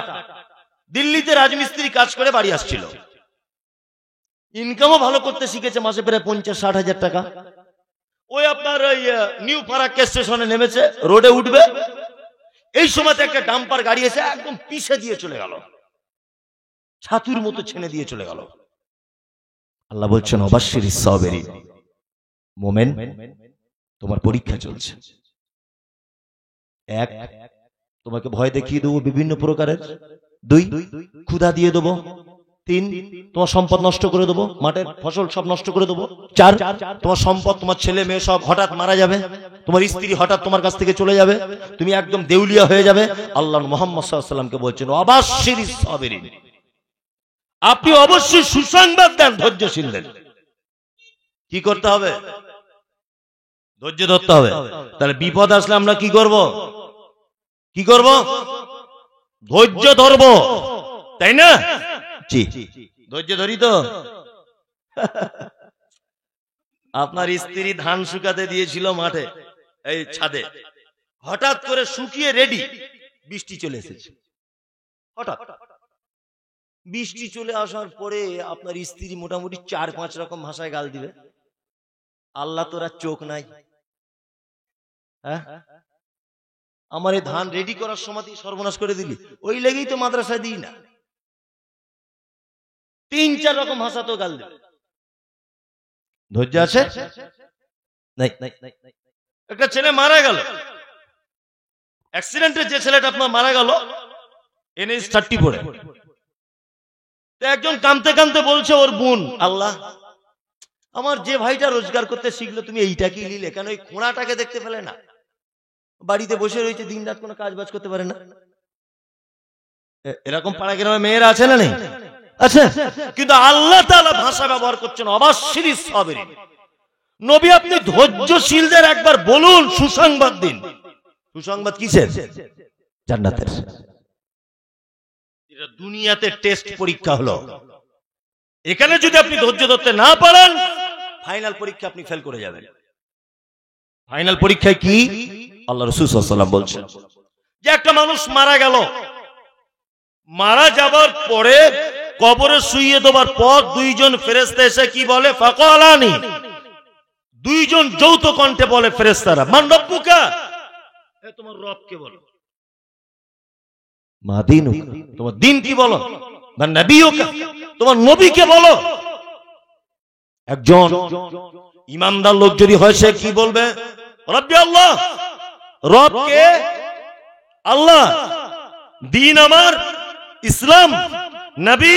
S1: দিল্লিতে রাজমিস্ত্রি কাজ করে বাড়ি আসছিল, ইনকামও ভালো করতে শিখেছে, মাসে প্রায় 50-60 হাজার টাকা। ওই আপনার ওই নিউ ফারাক্কা স্টেশনে নেমেছে, রোডে উঠবে, এই সময় একটা ডাম্পার গাড়ি এসে একদম পিছে দিয়ে চলে গেল, ছাতুর মতো ছেনে দিয়ে চলে গেল। আল্লাহ বলছেন ওয়াবাশশিরিস সাবিরিন, মোমেন তোমার পরীক্ষা চলছে। এক, তোমাকে ভয় দেখিয়ে দেবো বিভিন্ন প্রকারের। 2, ক্ষুধা দিয়ে দেবো। 3, তোমার সম্পদ নষ্ট করে দেবো, মাঠের ফসল সব নষ্ট করে দেবো। 4, তোমার সম্পদ, তোমার ছেলে মেয়ে সব হঠাৎ মারা যাবে, তোমার স্ত্রী হঠাৎ তোমার কাছ থেকে চলে যাবে, তুমি একদম দেউলিয়া হয়ে যাবে। আল্লাহ মুহাম্মদ সাল্লাল্লাহু আলাইহি ওয়াসাল্লামকে বলছেন ওয়াবাশশিরিস সাবিরিন, আপনি অবশ্যই সুসংবাদ দেন ধৈর্যশীলদের। কি করতে হবে? ধৈর্য ধরতে হবে। তাহলে বিপদ আসলে আমরা কি করব? কি করব? ধৈর্য ধরবো, তাই না? জি, ধৈর্য ধরি তো। আপনার স্ত্রী ধান শুকাতে দিয়েছিল মাঠে, এই ছাদে, হঠাৎ করে শুকিয়ে রেডি, বৃষ্টি চলে এসেছে। হঠাৎ বৃষ্টি চলে আসার পরে আপনার স্ত্রী মোটামুটি 4-5 রকম ভাষায় গাল দিবে। আল্লাহ তোরা চোখ নাই? হ্যাঁ, আমার এই ধান রেডি করার সময় সর্বনাশ করে দিলি, ওই লেগেই তো মাদ্রাসায় দিই না। 3-4 রকম ভাষা তো গাল দেবে। ধৈর্য আছে? একটা ছেলে মারা গেল অ্যাক্সিডেন্টে, যে ছেলেটা আপনার মারা গেল NH 30 পড়ে, তো একজন কাঁদতে কাঁদতে বলছে ওর বোন, আল্লাহ আমার যে ভাইটা রোজগার করতে শিখলো তুমি এইটা কি নিলে, কেন ওই খোঁড়াটাকে দেখতে পেলে না? বাড়িতে বসে রয়েছে, দিন রাত কোনো কাজ বাজ করতে পারে না। এরকম পাড়া গ্রামে মেয়েরা আছে না নেই? আচ্ছা, কিন্তু আল্লাহ তাআলা ভাষা ব্যবহার করছেন অবাশশিরিস সাবিরিন। নবী আপনি ধৈর্যশীলদের একবার বলুন সুসংবাদ দিন। সুসংবাদ কিসের? জান্নাতের। এটা দুনিয়াতে টেস্ট পরীক্ষা হলো, এখানে যদি আপনি ধৈর্য ধরতে না পারেন ফাইনাল পরীক্ষা আপনি ফেল করে যাবেন। ফাইনাল পরীক্ষায় কি আল্লাহ রাসূল সাল্লাল্লাহু আলাইহি ওয়াসাল্লাম বলছেন যে একটা মানুষ মারা গেল, মারা যাবার পরে কবরে শুইয়ে দেওয়ার পর দুইজন ফেরেশতা এসে কি বলে? ফাকালানি, দুইজন যৌথ কণ্ঠে বলে ফেরেশতারা, মান রব্বুকা, তোমার রব কে বলো, মা দীনুকা, তোমার দিন কি বলো, মান নবিয়ুকা, তোমার নবীকে বলো। একজন ইমানদার লোক যদি হয় সে কি বলবে? রব্বি আল্লাহ, রব কে? আল্লাহ, দিন আমার ইসলাম, নবী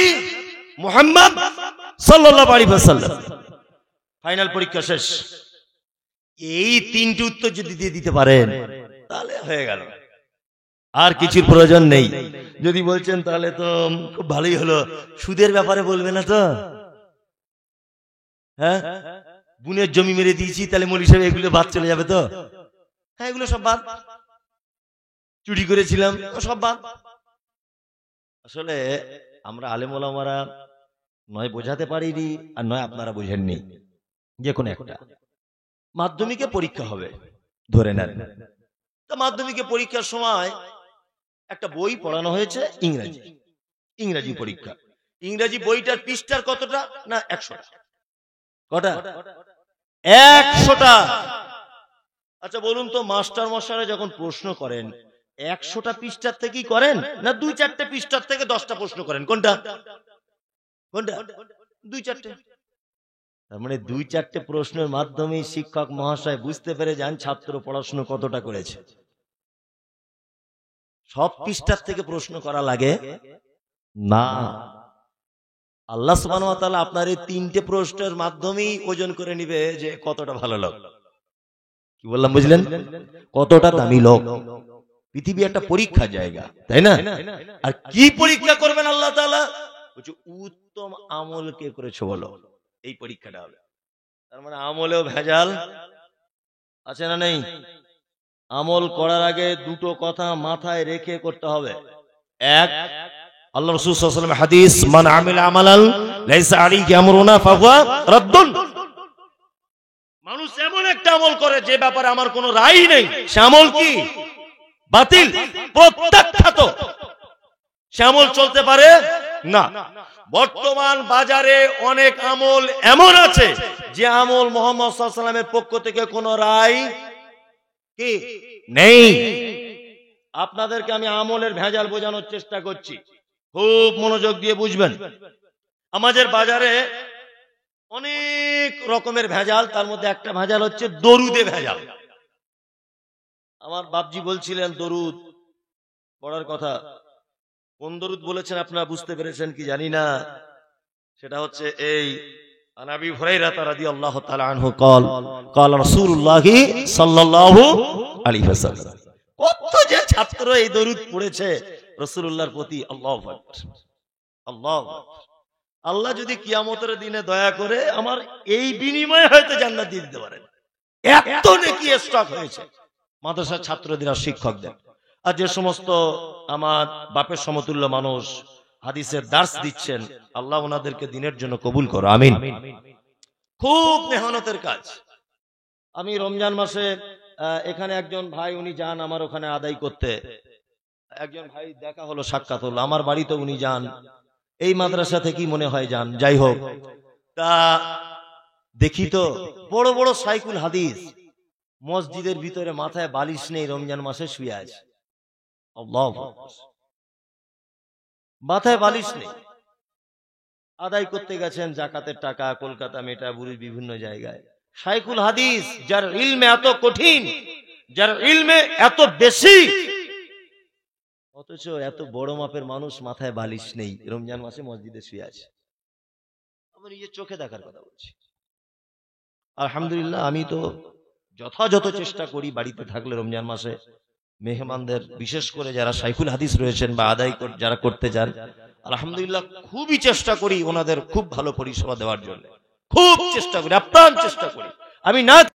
S1: মুহাম্মদ সাল্লাল্লাহু আলাইহি ওয়াসাল্লাম। ফাইনাল পরীক্ষা শেষ। এই তিনটি উত্তর যদি দিয়ে দিতে পারেন তাহলে হয়ে গেল, আর কিছুর প্রয়োজন নেই। যদি বলছেন তাহলে তো খুব ভালোই হলো, সুদের ব্যাপারে বলবে না তো? হ্যাঁ, বুনের জমি মেরে দিয়েছি, তাহলে মৌলভী সাহেব এগুলো বাদ চলে যাবে তো? হ্যাঁ, এগুলো সব বাদ। চুরি করেছিলাম, সব বাদ। আসলে আমরা আলেম ওলামারা নয় বোঝাতে পারিনি, আর নয় আপনারা বোঝেননি। যে কোনো একটা মাধ্যমিকে পরীক্ষা হবে ধরে নেন, তো মাধ্যমিকে পরীক্ষার সময় একটা বই পড়ানো হয়েছে ইংরেজি পরীক্ষা। ইংরেজি বইটার পৃষ্ঠার কতটা? না 100টা। কটা? 100টা। আচ্ছা বলুন তো, মাস্টার মশাইরা যখন প্রশ্ন করেন 100টা পৃষ্ঠার থেকেই করেন, না 2-4টে পৃষ্ঠার থেকে 10টা প্রশ্ন করেন? কোনটা? 2-4টে। তার মানে 2-4টে প্রশ্নের মাধ্যমে শিক্ষক মহাশয় বুঝতে পেরে যান ছাত্র পড়াশোনা কতটা করেছে। সব পৃষ্ঠার থেকে প্রশ্ন করা লাগে না। আল্লাহ সুবহানাহু ওয়া তাআলা আপনার এই 3টে প্রশ্নের মাধ্যমেই ওজন করে নিবে যে কতটা ভালো লোক। কি বললাম বুঝলেন? কতটা দামি লোক। পৃথিবী একটা পরীক্ষা জায়গা, তাই না? আর কি পরীক্ষা করবেন আল্লাহ তাআলা? বলছে উত্তম আমল কে করেছো বলো, এই পরীক্ষাটা হবে। তার মানে আমলেও ভেজাল আছে না নেই? আমল করার আগে দুটো কথা মাথায় রেখে করতে হবে। এক, আল্লাহ রাসূল সাল্লাল্লাহু আলাইহি ওয়াসাল্লাম হাদিস, মান আমিলা আমালান লাইসা আলাইহি আমরুনা ফাহুয়া রাদ্দুন। মানুষ এমন একটা আমল করে যে ব্যাপারে আমার কোনো রায় নেই, সে আমল কি? বাতিল, প্রত্যাখ্যাত। সে আমল চলতে পারে না। বর্তমান বাজারে অনেক আমল এমন আছে যে আমল মুহাম্মদ সাল্লাল্লাহু আলাইহি ওয়াসাল্লামের পক্ষ থেকে কোনো রায় কি নেই। আপনাদেরকে আমি আমলের ভেজাল বোঝানোর চেষ্টা করছি, খুব মনোযোগ দিয়ে বুঝবেন। আমাদের বাজারে অনেক রকমের ভেজাল, তার মধ্যে একটা ভেজাল হচ্ছে দরুদে ভেজাল। আমার বাপজি বলছিলেন দরুদ পড়ার কথা। কোন দরুদ বলেছেন আপনারা বুঝতে পেরেছেন কি জানি না। সেটা হচ্ছে এই, আন আবি হুরায়রা রাদিয়াল্লাহু তাআলা আনহু قال قال রাসূলুল্লাহ সাল্লাল্লাহু আলাইহি ওয়াসাল্লাম। কত যে ছাত্র এই দরুদ পড়েছে রাসূলুল্লাহর প্রতি। আল্লাহু আকবার, আল্লাহু আকবার। আল্লাহ যদি কিয়ামতের দিনে দয়া করে আমার এই বিনিময়ে হয়তো জান্নাত দিয়ে দিতে পারেন। এত নেকি স্টক হয়েছে মাদ্রাসার ছাত্রদের আর শিক্ষকদের। আর যে সমস্ত আমার বাপের সমতুল্য মানুষ হাদিসের দার্স দিচ্ছেন, আল্লাহ ওনাদেরকে দিনের জন্য কবুল করো, আমিন। খুব মেহনতের কাজ। আমি রমজান মাসে এখানে একজন ভাই উনি যান আমার ওখানে আদায় করতে। একজন ভাই দেখা হলো, সাক্ষাৎ হলো, আমার বাড়িতে উনি যান, এই মাদ্রাসা থেকেই মনে হয় যান, যাই হোক। তা দেখি তো বড় বড় সাইকুল হাদিস মসজিদের ভিতরে মাথায় বালিশ নেই, রমজান মাসে শুয়ে আছে। আল্লাহু আকবার। মাথায় বালিশ নেই, আদায় করতে গেছেন জাকাতের টাকা কলকাতা মেটাবুরি বিভিন্ন জায়গায়। সাইকুল হাদিস যার ইলমে এত কঠিন, যার ইলমে এত বেশি, অথচ এত বড় মাপের মানুষ মাথায় বালিশ নেই, রমজান মাসে মসজিদে শুয়ে আছে। আমি নিজের চোখে দেখার কথা বলছি। আলহামদুলিল্লাহ, আমি তো যথাযথ চেষ্টা করি বাড়িতে থাকলে রমজান মাসে মেহমানদের, বিশেষ করে যারা সাইকুল হাদিস রয়েছেন বা আদায় যারা করতে চান, আলহামদুলিল্লাহ খুবই চেষ্টা করি ওনাদের খুব ভালো পরিষেবা দেওয়ার জন্য, খুব চেষ্টা করি, আপ্রাণ চেষ্টা করি। আমি না